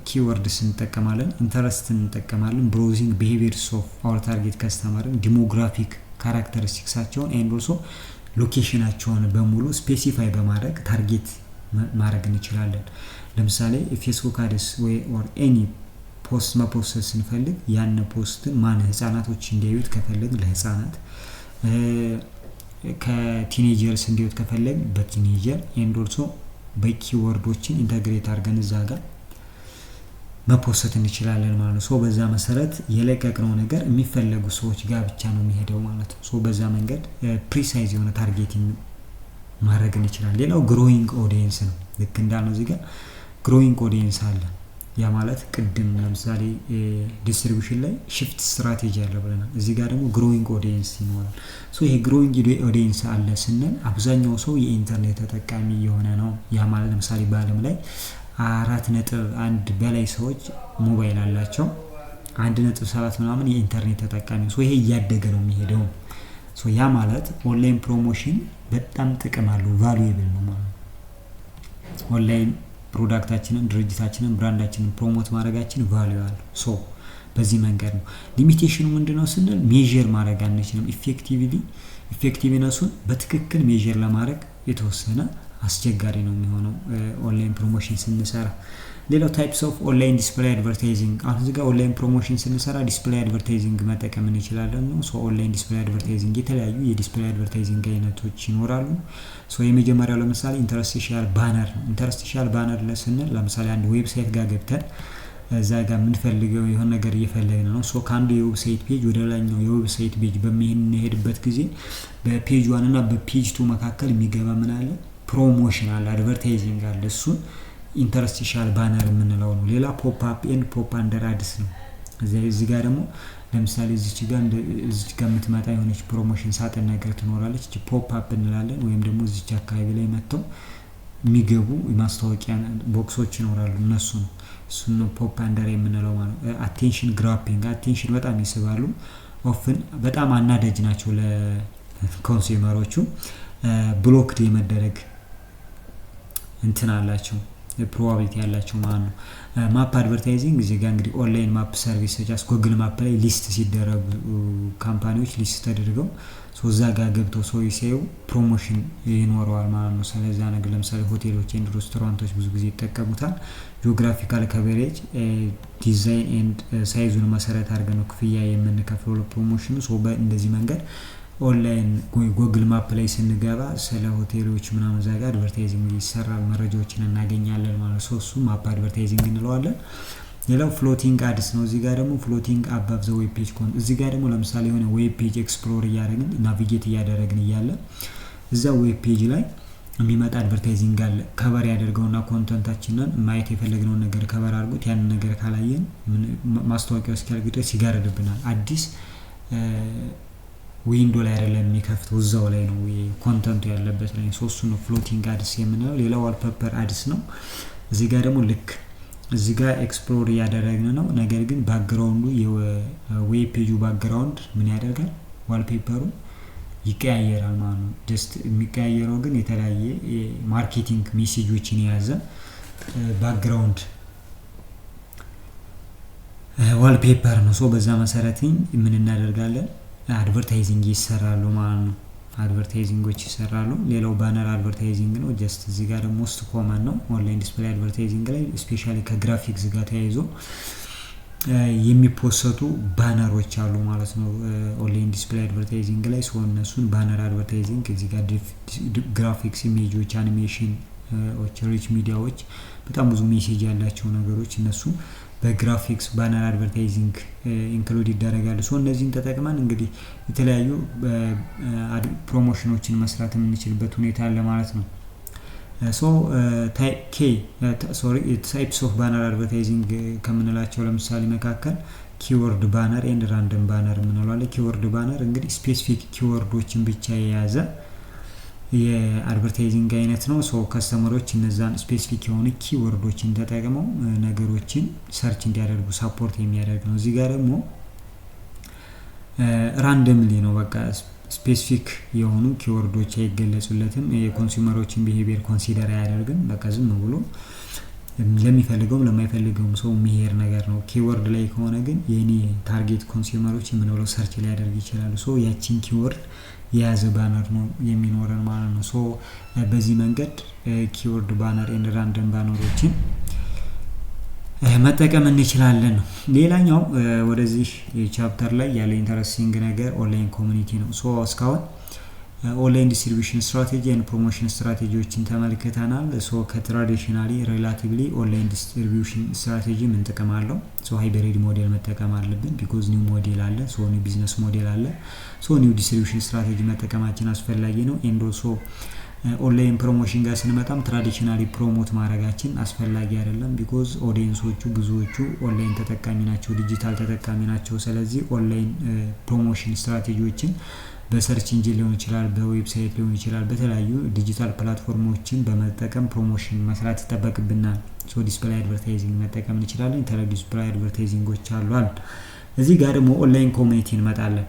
ኪወርድስ እንጠቀማለን፣ ኢንተረስት እንጠቀማለን፣ ብሮዚንግ ቢሄቪየርስ ኦፍ አወር ታርጌት ከስተመርን፣ ዲሞግራፊክ ካራክተሪስቲክሳቸውን ኤንድ ኦልሶ ሎኬሽናቸውን በሙሉ ስፔሲፋይ በማድረግ ታርጌት ማድረግ እንችላለን። ለምሳሌ ፌስቡክ አድስ ወይ ኦር ኤኒ ፖስት መፖስት ስንፈልግ ያን ፖስትን ማን ህፃናቶች እንዲያዩት ከፈለግ ለህፃናት፣ ከቲኔጀርስ እንዲያዩት ከፈለግ በቲኔጀር ኤንድ ኦልሶ በኪወርዶችን ኢንተግሬት አድርገን እዛ ጋር መፖስት እንችላለን ማለት ነው። ሶ በዛ መሰረት የለቀቅነው ነገር የሚፈለጉ ሰዎች ጋር ብቻ ነው የሚሄደው ማለት ነው። ሶ በዛ መንገድ ፕሪሳይዝ የሆነ ታርጌቲንግ ማድረግ እንችላለን። ሌላው ግሮዊንግ ኦዲየንስ ነው። ልክ እንዳልነው እዚህ ጋር ግሮዊንግ ኦዲየንስ አለ። ያ ማለት ቅድም ለምሳሌ ዲስትሪቢዩሽን ላይ ሽፍት ስትራቴጂ አለ ብለናል። እዚህ ጋር ደግሞ ግሮዊንግ ኦዲየንስ ይኖራል። ሶ ይሄ ግሮዊንግ ኦዲየንስ አለ ስንል አብዛኛው ሰው የኢንተርኔት ተጠቃሚ የሆነ ነው። ያ ማለት ለምሳሌ በዓለም ላይ 4.1 በላይ ሰዎች ሞባይል አላቸው። 1.7 ምናምን የኢንተርኔት ተጠቃሚ። ሶ ይሄ እያደገ ነው የሚሄደው። ሶ ያ ማለት ኦንላይን ፕሮሞሽን በጣም ጥቅም አለው፣ ቫሉዌብል ነው ማለት ነው። ኦንላይን ፕሮዳክታችንን፣ ድርጅታችንን፣ ብራንዳችንን ፕሮሞት ማድረጋችን ቫልዩ አለው። ሶ በዚህ መንገድ ነው። ሊሚቴሽኑ ምንድነው ስንል ሜዠር ማድረግ አንችልም። ኢፌክቲቭነሱን በትክክል ሜዠር ለማድረግ የተወሰነ አስቸጋሪ ነው የሚሆነው ኦንላይን ፕሮሞሽን ስንሰራ። ሌላው ታይፕስ ኦፍ ኦንላይን ዲስፕሌይ አድቨርታይዚንግ። አሁን እዚህ ጋር ኦንላይን ፕሮሞሽን ስንሰራ ዲስፕሌይ አድቨርታይዚንግ መጠቀም እንችላለን ነው። ሶ ኦንላይን ዲስፕሌይ አድቨርታይዚንግ የተለያዩ የዲስፕሌይ አድቨርታይዚንግ አይነቶች ይኖራሉ። ሶ የመጀመሪያው ለምሳሌ ኢንተርስቲሻል ባነር ነው። ኢንተርስቲሻል ባነር ለስንል ለምሳሌ አንድ ዌብሳይት ጋር ገብተን እዛ ጋር የምንፈልገው የሆነ ነገር እየፈለግን ነው። ሶ ከአንዱ የዌብሳይት ፔጅ ወደ ሌላኛው የዌብሳይት ፔጅ በሚሄድበት ጊዜ በፔጅ 1 እና በፔጅ 2 መካከል የሚገባ ምን አለ? ፕሮሞሽን አለ፣ አድቨርታይዚንግ አለ። እሱን ኢንተርስቲሻል ባነር የምንለው ነው። ሌላ ፖፕ አፕ ኤንድ ፖፕ አንደር አድስ ነው። እዚህ ጋር ደግሞ ለምሳሌ እዚች ጋር የምትመጣ የሆነች ፕሮሞሽን ሳጥን ነገር ትኖራለች። እቺ ፖፕ አፕ እንላለን። ወይም ደግሞ እዚች አካባቢ ላይ መጥተው የሚገቡ የማስታወቂያ ቦክሶች ይኖራሉ። እነሱ ነው እሱን ፖፕ አንደር የምንለው ማለት ነው። አቴንሽን ግራፒንግ፣ አቴንሽን በጣም ይስባሉ። ኦፍን በጣም አናዳጅ ናቸው ለኮንሱመሮቹ። ብሎክድ የመደረግ እንትን አላቸው፣ ፕሮባቢሊቲ ያላቸው ማለት ነው። ማፕ አድቨርታይዚንግ እዚህ ጋር እንግዲህ ኦንላይን ማፕ ሰርቪስ ሰጫስ ጎግል ማፕ ላይ ሊስት ሲደረጉ ካምፓኒዎች ሊስት ተደርገው እዛ ጋር ገብተው ሰው ሲያዩ ፕሮሞሽን ይኖረዋል ማለት ነው። ስለዛ ነገር ለምሳሌ ሆቴሎች ኤንድ ሬስቶራንቶች ብዙ ጊዜ ይጠቀሙታል። ጂኦግራፊካል ከቨሬጅ፣ ዲዛይን ኤንድ ሳይዙን መሰረት አድርገን ነው ክፍያ የምንከፍለው ለፕሮሞሽኑ። ሶ በእንደዚህ መንገድ ኦንላይን ጎግል ማፕ ላይ ስንገባ ስለ ሆቴሎች ምናምን እዛ ጋር አድቨርታይዚንግ ይሰራል፣ መረጃዎችን እናገኛለን ማለት ነው። እሱ ማፕ አድቨርታይዚንግ እንለዋለን። ሌላው ፍሎቲንግ አድስ ነው። እዚህ ጋር ደግሞ ፍሎቲንግ አባቭ ዘ ዌብ ፔጅ ኮንት። እዚህ ጋር ደግሞ ለምሳሌ የሆነ ዌብ ፔጅ ኤክስፕሎር እያደረግን ናቪጌት እያደረግን እያለ እዛ ዌብ ፔጅ ላይ የሚመጣ አድቨርታይዚንግ አለ። ከቨር ያደርገውና ኮንተንታችንን ማየት የፈለግነውን ነገር ከቨር አድርጎት ያንን ነገር ካላየን ማስታወቂያው እስኪያልቅ ድረስ ይጋረድብናል። አዲስ ዊንዶ ላይ አይደለም የሚከፍተው፣ እዛው ላይ ነው ኮንተንቱ ያለበት ላይ። ሶስቱ ነው ፍሎቲንግ አድስ የምንለው። ሌላው ዋልፔፐር አድስ ነው። እዚህ ጋር ደግሞ ልክ እዚህ ጋር ኤክስፕሎር እያደረግን ነው። ነገር ግን ባክግራውንዱ የዌብ ፔጁ ባክግራውንድ ምን ያደርጋል? ዋልፔፐሩ ይቀያየራል ማለት ነው። ጀስት የሚቀያየረው ግን የተለያየ ማርኬቲንግ ሜሴጆችን የያዘ ባክግራውንድ ዋልፔፐር ነው። ሶ በዛ መሰረት ምን እናደርጋለን? አድቨርታይዚንግ ይሰራሉ ማለት ነው። አድቨርታይዚንጎች ይሰራሉ። ሌላው ባነር አድቨርታይዚንግ ነው። ጀስት እዚህ ጋር ደግሞ ሞስት ኮመን ነው ኦንላይን ዲስፕሌይ አድቨርታይዚንግ ላይ ስፔሻሊ ከግራፊክስ ጋር ተያይዞ የሚፖሰቱ ባነሮች አሉ ማለት ነው። ኦንላይን ዲስፕሌይ አድቨርታይዚንግ ላይ ሰው እነሱን ባነር አድቨርታይዚንግ እዚህ ጋር ግራፊክስ፣ ኢሜጆች፣ አኒሜሽን ሪች ሚዲያዎች በጣም ብዙ ሜሴጅ ያላቸው ነገሮች እነሱ በግራፊክስ ባነር አድቨርታይዚንግ ኢንክሉድ ይደረጋሉ። ሶ እነዚህን ተጠቅመን እንግዲህ የተለያዩ ፕሮሞሽኖችን መስራት የምንችልበት ሁኔታ አለ ማለት ነው። ሶ ታይፕስ ኦፍ ባነር አድቨርታይዚንግ ከምንላቸው ለምሳሌ መካከል ኪወርድ ባነር ኤንድ ራንደም ባነር የምንለው። ኪወርድ ባነር እንግዲህ ስፔሲፊክ ኪወርዶችን ብቻ የያዘ የአድቨርታይዚንግ አይነት ነው። ሶ ከስተመሮች እነዛን ስፔሲፊክ የሆኑ ኪወርዶችን ተጠቅመው ነገሮችን ሰርች እንዲያደርጉ ሳፖርት የሚያደርግ ነው። እዚህ ጋር ደግሞ ራንደምሊ ነው፣ በቃ ስፔሲፊክ የሆኑ ኪወርዶች አይገለጹለትም። የኮንሱመሮችን ቢሄቪየር ኮንሲደር አያደርግም። በቃ ዝም ብሎ ለሚፈልገውም ለማይፈልገውም ሰው የሚሄድ ነገር ነው። ኪወርድ ላይ ከሆነ ግን የኔ ታርጌት ኮንሱመሮች ምን ብለው ሰርች ሊያደርግ ይችላሉ። ሶ ያቺን ኪወርድ የያዘ ባነር ነው የሚኖረን ማለት ነው። ሶ በዚህ መንገድ ኪወርድ ባነር ኤንድ ራንደም ባነሮችን መጠቀም እንችላለን ነው። ሌላኛው ወደዚህ ቻፕተር ላይ ያለ ኢንተረስቲንግ ነገር ኦንላይን ኮሚኒቲ ነው። ሶ እስካሁን ኦንላይን ዲስትሪቢዩሽን ስትራቴጂ ኤንድ ፕሮሞሽን ስትራቴጂዎችን ተመልክተናል። ሶ ከትራዲሽናሊ ሪላቲቭሊ ኦንላይን ዲስትሪቢዩሽን ስትራቴጂ ምን ጥቅም አለው? ሶ ሃይብሪድ ሞዴል መጠቀም አለብን ቢኮዝ ኒው ሞዴል አለ፣ ሶ ኒው ቢዝነስ ሞዴል አለ። ሶ ኒው ዲስትሪቢዩሽን ስትራቴጂ መጠቀማችን አስፈላጊ ነው። ኤንድ ኦልሶ ኦንላይን ፕሮሞሽን ጋር ስንመጣም ትራዲሽናሊ ፕሮሞት ማድረጋችን አስፈላጊ አይደለም። ቢኮዝ ኦዲየንሶቹ ብዙዎቹ ኦንላይን ተጠቃሚ ናቸው፣ ዲጂታል ተጠቃሚ ናቸው። ስለዚህ ኦንላይን ፕሮሞሽን ስትራቴጂዎችን በሰርች ኢንጂን ሊሆን ይችላል፣ በዌብሳይት ሊሆን ይችላል፣ በተለያዩ ዲጂታል ፕላትፎርሞችን በመጠቀም ፕሮሞሽን መስራት ይጠበቅብናል። ሶ ዲስፕላይ አድቨርታይዚንግ መጠቀም እንችላለን። የተለያዩ ዲስፕላይ አድቨርታይዚንጎች አሉ። እዚህ ጋር ደግሞ ኦንላይን ኮሚኒቲ እንመጣለን።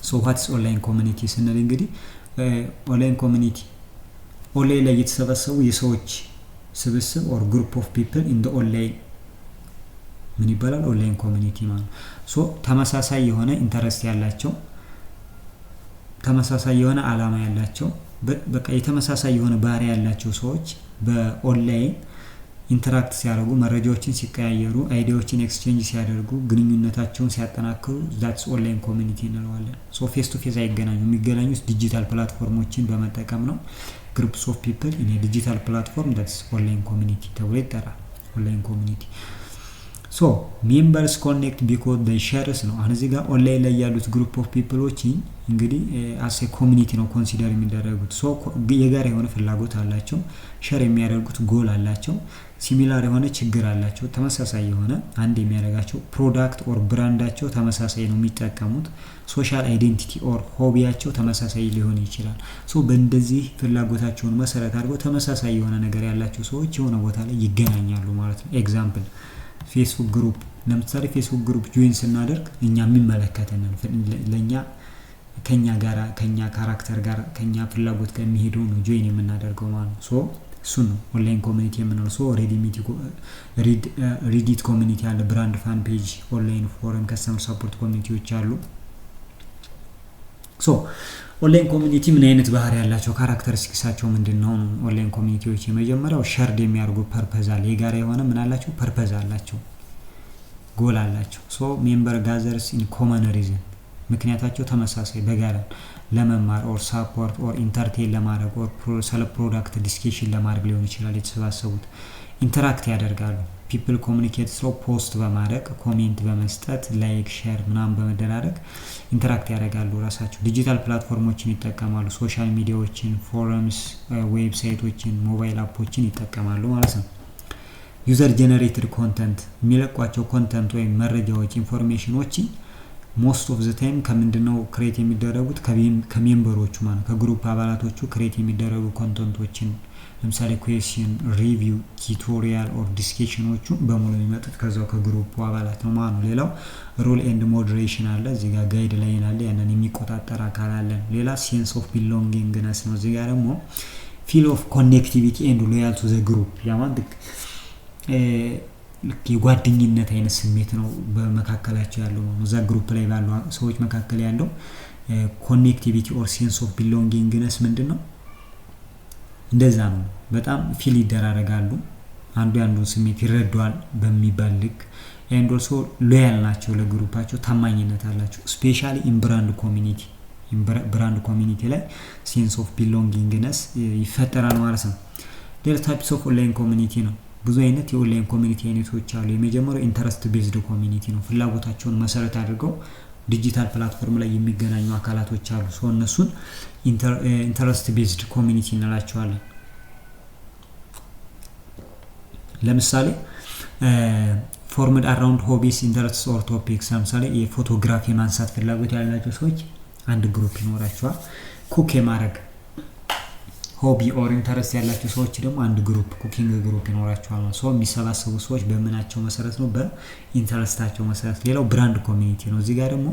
ሶ ዋትስ ኦንላይን ኮሚኒቲ ስንል እንግዲህ ኦንላይን ኮሚኒቲ ኦንላይን ላይ የተሰበሰቡ የሰዎች ስብስብ ኦር ግሩፕ ኦፍ ፒፕል ኢን ዘ ኦንላይን ምን ይባላል? ኦንላይን ኮሚኒቲ ማለት ሶ ተመሳሳይ የሆነ ኢንተረስት ያላቸው፣ ተመሳሳይ የሆነ አላማ ያላቸው፣ በቃ የተመሳሳይ የሆነ ባህሪ ያላቸው ሰዎች በኦንላይን ኢንተራክት ሲያደርጉ፣ መረጃዎችን ሲቀያየሩ፣ አይዲያዎችን ኤክስቼንጅ ሲያደርጉ፣ ግንኙነታቸውን ሲያጠናክሩ ዛትስ ኦንላይን ኮሚኒቲ እንለዋለን። ሶ ፌስ ቱ ፌስ አይገናኙ። የሚገናኙት ዲጂታል ፕላትፎርሞችን በመጠቀም ነው። ግሩፕስ ኦፍ ፒፕል ኢን ዲጂታል ፕላትፎርም ዛትስ ኦንላይን ኮሚኒቲ ተብሎ ይጠራል። ኦንላይን ኮሚኒቲ ሶ ሜምበርስ ኮኔክት ቢኮዝ ዴይ ሼርስ ነው። አሁን እዚህ ጋር ኦንላይን ላይ ያሉት ግሩፕ ኦፍ ፒፕሎች እንግዲህ አሴ ኮሚኒቲ ነው ኮንሲደር የሚደረጉት። ሶ የጋራ የሆነ ፍላጎት አላቸው፣ ሼር የሚያደርጉት ጎል አላቸው፣ ሲሚላር የሆነ ችግር አላቸው፣ ተመሳሳይ የሆነ አንድ የሚያደርጋቸው ፕሮዳክት ኦር ብራንዳቸው ተመሳሳይ ነው የሚጠቀሙት፣ ሶሻል አይዴንቲቲ ኦር ሆቢያቸው ተመሳሳይ ሊሆን ይችላል። ሶ በእንደዚህ ፍላጎታቸውን መሰረት አድርገው ተመሳሳይ የሆነ ነገር ያላቸው ሰዎች የሆነ ቦታ ላይ ይገናኛሉ ማለት ነው። ኤግዛምፕል ፌስቡክ ግሩፕ፣ ለምሳሌ ፌስቡክ ግሩፕ ጆይን ስናደርግ እኛ የሚመለከተንን ለኛ ከኛ ጋራ ከኛ ካራክተር ጋር ከኛ ፍላጎት ጋር የሚሄደው ነው ጆይን የምናደርገው ማለት ነው። ሶ እሱ ነው ኦንላይን ኮሚኒቲ የምንለው። ሶ ሪዲት ኮሚኒቲ አለ፣ ብራንድ ፋን ፔጅ፣ ኦንላይን ፎረም፣ ከስተመር ሰፖርት ኮሚኒቲዎች አሉ። ሶ ኦንላይን ኮሚኒቲ ምን አይነት ባህሪ ያላቸው ካራክተሪስቲክሳቸው ምንድነው ነው? ኦንላይን ኮሚኒቲዎች የመጀመሪያው ሸርድ የሚያደርጉ ፐርፐዝ አለ። የጋራ የሆነ ምን አላቸው? ፐርፐዝ አላቸው፣ ጎል አላቸው። ሶ ሜምበር ጋዘርስ ኢን ኮመን ሪዝን፣ ምክንያታቸው ተመሳሳይ በጋራ ለመማር ኦር ሳፖርት ኦር ኢንተርቴን ለማድረግ ኦር ስለ ፕሮዳክት ዲስከሽን ለማድረግ ሊሆን ይችላል የተሰባሰቡት። ኢንተራክት ያደርጋሉ። ፒፕል ኮሚኒኬት ስለው ፖስት በማድረግ ኮሜንት በመስጠት ላይክ ሼር ምናምን በመደራረግ ኢንተራክት ያደርጋሉ ራሳቸው። ዲጂታል ፕላትፎርሞችን ይጠቀማሉ። ሶሻል ሚዲያዎችን፣ ፎረምስ፣ ዌብሳይቶችን፣ ሞባይል አፖችን ይጠቀማሉ ማለት ነው። ዩዘር ጀነሬትድ ኮንተንት፣ የሚለቋቸው ኮንተንት ወይም መረጃዎች ኢንፎርሜሽኖች ሞስት ኦፍ ዘ ታይም ከምንድነው ክሬት የሚደረጉት? ከሜምበሮቹ ማለት ከግሩፕ አባላቶቹ ክሬት የሚደረጉ ኮንተንቶችን ለምሳሌ ኩዌስችን፣ ሪቪው፣ ቱቶሪያል ኦር ዲስከሽኖቹ በሙሉ የሚመጡት ከዛው ከግሩፑ አባላት ነው ማለት ነው። ሌላው ሩል ኤንድ ሞዴሬሽን አለ፣ እዚህ ጋር ጋይድ ላይን አለ፣ ያንን የሚቆጣጠር አካል አለ። ሌላ ሴንስ ኦፍ ቢሎንጊንግነስ ነው። እዚህ ጋር ደግሞ ፊል ኦፍ ኮኔክቲቪቲ ኤንድ ሎያል ቱ ዘ ግሩፕ፣ ያማንት ልክ የጓደኝነት አይነት ስሜት ነው በመካከላቸው ያለው ነው። እዛ ግሩፕ ላይ ባሉ ሰዎች መካከል ያለው ኮኔክቲቪቲ ኦር ሴንስ ኦፍ ቢሎንጊንግነስ ምንድነው? እንደዛ ነው። በጣም ፊል ይደራረጋሉ፣ አንዱ ያንዱን ስሜት ይረዳዋል በሚባል ልክ። ኤንድ ኦልሶ ሎያል ናቸው ለግሩፓቸው፣ ታማኝነት አላቸው። ስፔሻሊ ኢን ብራንድ ኮሚኒቲ ላይ ሴንስ ኦፍ ቢሎንጊንግነስ ይፈጠራል ማለት ነው። ሌላ ታይፕስ ኦፍ ኦንላይን ኮሚኒቲ ነው። ብዙ አይነት የኦንላይን ኮሚኒቲ አይነቶች አሉ። የመጀመሪያው ኢንተረስት ቤዝድ ኮሚኒቲ ነው። ፍላጎታቸውን መሰረት አድርገው ዲጂታል ፕላትፎርም ላይ የሚገናኙ አካላቶች አሉ። ሶ እነሱን ኢንተረስት ቤዝድ ኮሚኒቲ እንላቸዋለን። ለምሳሌ ፎርምድ አራውንድ ሆቢስ ኢንተረስትስ ኦር ቶፒክስ፣ ለምሳሌ የፎቶግራፊ ማንሳት ፍላጎት ያላቸው ሰዎች አንድ ግሩፕ ይኖራቸዋል። ኩክ የማድረግ ሆቢ ኦር ኢንተረስት ያላቸው ሰዎች ደግሞ አንድ ግሩፕ ኩኪንግ ግሩፕ ይኖራቸዋል። ሶ የሚሰባሰቡ ሰዎች በምናቸው መሰረት ነው? በኢንተረስታቸው መሰረት። ሌላው ብራንድ ኮሚኒቲ ነው። እዚህ ጋር ደግሞ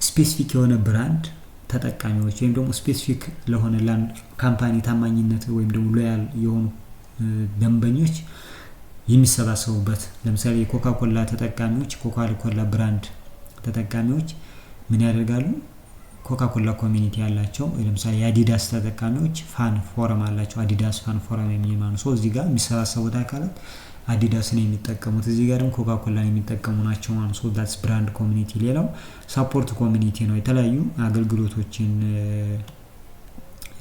ስፔሲፊክ የሆነ ብራንድ ተጠቃሚዎች ወይም ደግሞ ስፔሲፊክ ለሆነ ላንድ ካምፓኒ ታማኝነት ወይም ደግሞ ሎያል የሆኑ ደንበኞች የሚሰባሰቡበት። ለምሳሌ የኮካኮላ ተጠቃሚዎች ኮካኮላ ብራንድ ተጠቃሚዎች ምን ያደርጋሉ? ኮካኮላ ኮሚኒቲ ያላቸው። ለምሳሌ የአዲዳስ ተጠቃሚዎች ፋን ፎረም አላቸው፣ አዲዳስ ፋን ፎረም የሚማኑ ሰው እዚህ ጋር የሚሰባሰቡት አካላት አዲዳስን የሚጠቀሙት፣ እዚህ ጋር ደግሞ ኮካኮላን የሚጠቀሙ ናቸው ማለት ነው። ዳትስ ብራንድ ኮሚኒቲ። ሌላው ሳፖርት ኮሚኒቲ ነው። የተለያዩ አገልግሎቶችን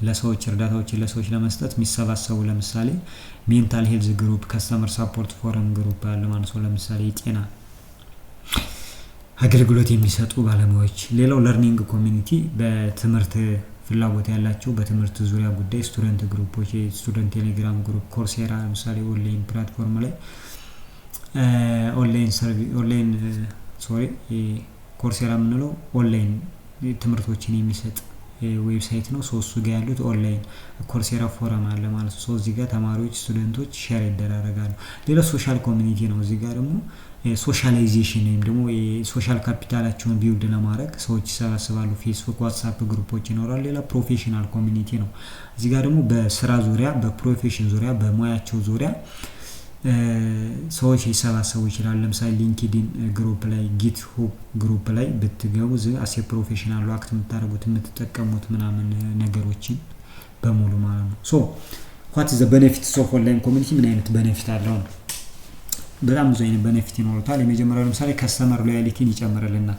ለሰዎች እርዳታዎችን ለሰዎች ለመስጠት የሚሰባሰቡ፣ ለምሳሌ ሜንታል ሄልዝ ግሩፕ፣ ከስተመር ሳፖርት ፎረም ግሩፕ አለ ማለት ነው። ለምሳሌ የጤና አገልግሎት የሚሰጡ ባለሙያዎች። ሌላው ለርኒንግ ኮሚኒቲ፣ በትምህርት ፍላጎት ያላቸው በትምህርት ዙሪያ ጉዳይ ስቱደንት ግሩፖች፣ ስቱደንት ቴሌግራም ግሩፕ፣ ኮርሴራ ለምሳሌ ኦንላይን ፕላትፎርም ላይ ኮርሴራ የምንለው ኦንላይን ትምህርቶችን የሚሰጥ ዌብሳይት ነው። እሱ ጋር ያሉት ኦንላይን ኮርሴራ ፎረም አለ ማለት ነው። እዚህ ጋር ተማሪዎች ስቱደንቶች ሼር ይደራረጋሉ። ሌላ ሶሻል ኮሚኒቲ ነው። እዚህ ጋር ደግሞ ሶሻላይዜሽን ወይም ደግሞ የሶሻል ካፒታላቸውን ቢውልድ ለማድረግ ሰዎች ይሰባሰባሉ። ፌስቡክ፣ ዋትስአፕ ግሩፖች ይኖራሉ። ሌላ ፕሮፌሽናል ኮሚኒቲ ነው። እዚህ ጋር ደግሞ በስራ ዙሪያ፣ በፕሮፌሽን ዙሪያ፣ በሙያቸው ዙሪያ ሰዎች ሊሰባሰቡ ይችላሉ። ለምሳሌ ሊንክዲን ግሩፕ ላይ፣ ጊትሁብ ግሩፕ ላይ ብትገቡ አሴ ፕሮፌሽናል አክት የምታደርጉት የምትጠቀሙት ምናምን ነገሮችን በሙሉ ማለት ነው። ዋት ኢዝ ዘ ቤኔፊትስ ኦፍ ኦንላይን ኮሚኒቲ? ምን አይነት ቤኔፊት አለው ነው? በጣም ብዙ አይነት ቤኔፊት ይኖሩታል። የመጀመሪያው ለምሳሌ ከስተመር ሎያሊቲን ይጨምርልናል።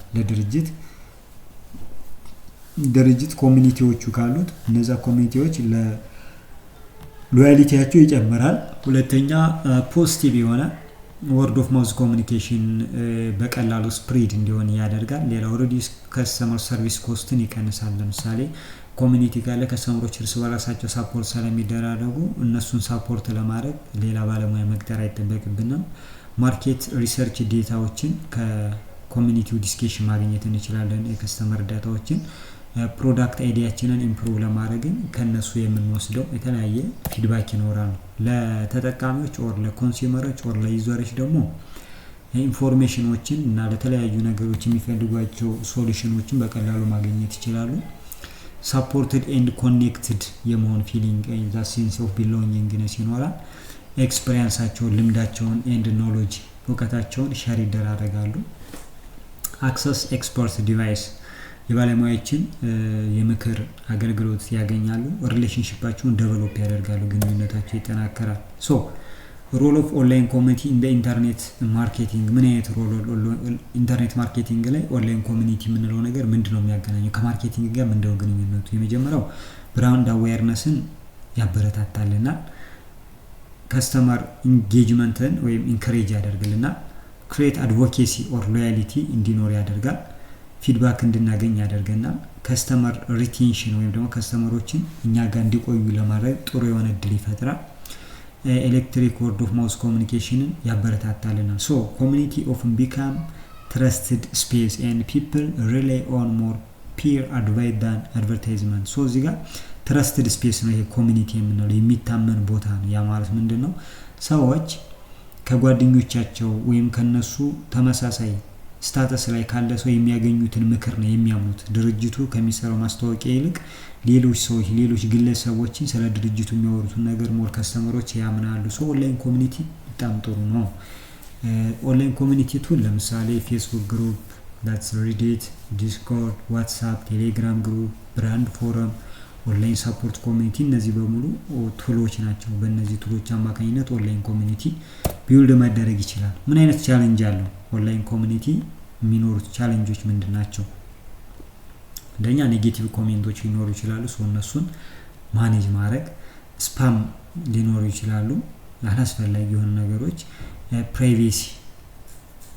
ለድርጅት ኮሚኒቲዎቹ ካሉት እነዛ ኮሚኒቲዎች ሎያሊቲያቸው ይጨምራል። ሁለተኛ ፖዚቲቭ የሆነ ወርድ ኦፍ ማውዝ ኮሚኒኬሽን በቀላሉ ስፕሪድ እንዲሆን ያደርጋል። ሌላው ሪዲዩስ ከስተመር ሰርቪስ ኮስትን ይቀንሳል። ለምሳሌ ኮሚኒቲ ካለ ከስተመሮች እርስ በራሳቸው ሳፖርት ስለሚደራረጉ እነሱን ሳፖርት ለማድረግ ሌላ ባለሙያ መቅጠር አይጠበቅብንም። ማርኬት ሪሰርች ዴታዎችን ከኮሚኒቲው ዲስኬሽን ማግኘት እንችላለን። የከስተመር ዳታዎችን ፕሮዳክት አይዲያችንን ኢምፕሩቭ ለማድረግን ከነሱ የምንወስደው የተለያየ ፊድባክ ይኖራል። ለተጠቃሚዎች ኦር ለኮንሱመሮች ኦር ለዩዘሮች ደግሞ ኢንፎርሜሽኖችን እና ለተለያዩ ነገሮች የሚፈልጓቸው ሶሉሽኖችን በቀላሉ ማግኘት ይችላሉ። ሳፖርትድ ኤንድ ኮኔክትድ የመሆን ፊሊንግ ዛ ሴንስ ኦፍ ቢሎንጊንግነስ ይኖራል። ኤክስፒሪየንሳቸውን፣ ልምዳቸውን ኤንድ ኖሌጅ እውቀታቸውን ሼር ይደራረጋሉ። አክሰስ ኤክስፐርት ዲቫይስ የባለሙያዎችን የምክር አገልግሎት ያገኛሉ። ሪሌሽንሺፓቸውን ዴቨሎፕ ያደርጋሉ፣ ግንኙነታቸው ይጠናከራል። ሮል ኦፍ ኦንላይን ኮሚኒቲ እንደ ኢንተርኔት ማርኬቲንግ ምን አይነት ሮል ኢንተርኔት ማርኬቲንግ ላይ ኦንላይን ኮሚኒቲ የምንለው ነገር ምንድነው የሚያገናኘው ከማርኬቲንግ ጋር ምንድነው ግንኙነቱ? የመጀመሪያው ብራንድ አዌርነስን ያበረታታልና ከስተመር ኢንጌጅመንትን ወይም ኢንከሬጅ ያደርግልና ክሬት አድቮኬሲ ኦር ሎያሊቲ እንዲኖር ያደርጋል። ፊድባክ እንድናገኝ ያደርገናል። ከስተመር ሪቴንሽን ወይም ደግሞ ከስተመሮችን እኛ ጋር እንዲቆዩ ለማድረግ ጥሩ የሆነ እድል ይፈጥራል። ኤሌክትሪክ ወርድ ኦፍ ማውዝ ኮሚኒኬሽንን ያበረታታልናል። ኮሚኒቲ ኦፍን ቢካም ትረስትድ ስፔስ ኤንድ ፒፕል ሪላይ ኦን ሞር ፒር አድቫይስ ዳን አድቨርታይዝመንት። እዚህ ጋር ትረስትድ ስፔስ ነው። ይሄ ኮሚኒቲ የምንለው የሚታመን ቦታ ነው። ያ ማለት ምንድነው? ሰዎች ከጓደኞቻቸው ወይም ከነሱ ተመሳሳይ ስታተስ ላይ ካለ ሰው የሚያገኙትን ምክር ነው የሚያምኑት። ድርጅቱ ከሚሰራው ማስታወቂያ ይልቅ ሌሎች ሰዎች፣ ሌሎች ግለሰቦችን ስለ ድርጅቱ የሚያወሩትን ነገር ሞር ከስተመሮች ያምናሉ። ኦንላይን ኮሚኒቲ በጣም ጥሩ ነው። ኦንላይን ኮሚኒቲ ቱል ለምሳሌ ፌስቡክ ግሩፕ፣ ዳትስ ሬዲት፣ ዲስኮርድ፣ ዋትስአፕ፣ ቴሌግራም ግሩፕ፣ ብራንድ ፎረም፣ ኦንላይን ሰፖርት ኮሚኒቲ እነዚህ በሙሉ ቱሎች ናቸው። በእነዚህ ቱሎች አማካኝነት ኦንላይን ኮሚኒቲ ቢውልድ ማድረግ ይችላል። ምን አይነት ቻሌንጅ አለው? ኦንላይን ኮሚኒቲ የሚኖሩት ቻሌንጆች ምንድን ናቸው? አንደኛ ኔጌቲቭ ኮሜንቶች ሊኖሩ ይችላሉ። እነሱን ማኔጅ ማድረግ፣ ስፓም ሊኖሩ ይችላሉ፣ አላስፈላጊ የሆኑ ነገሮች፣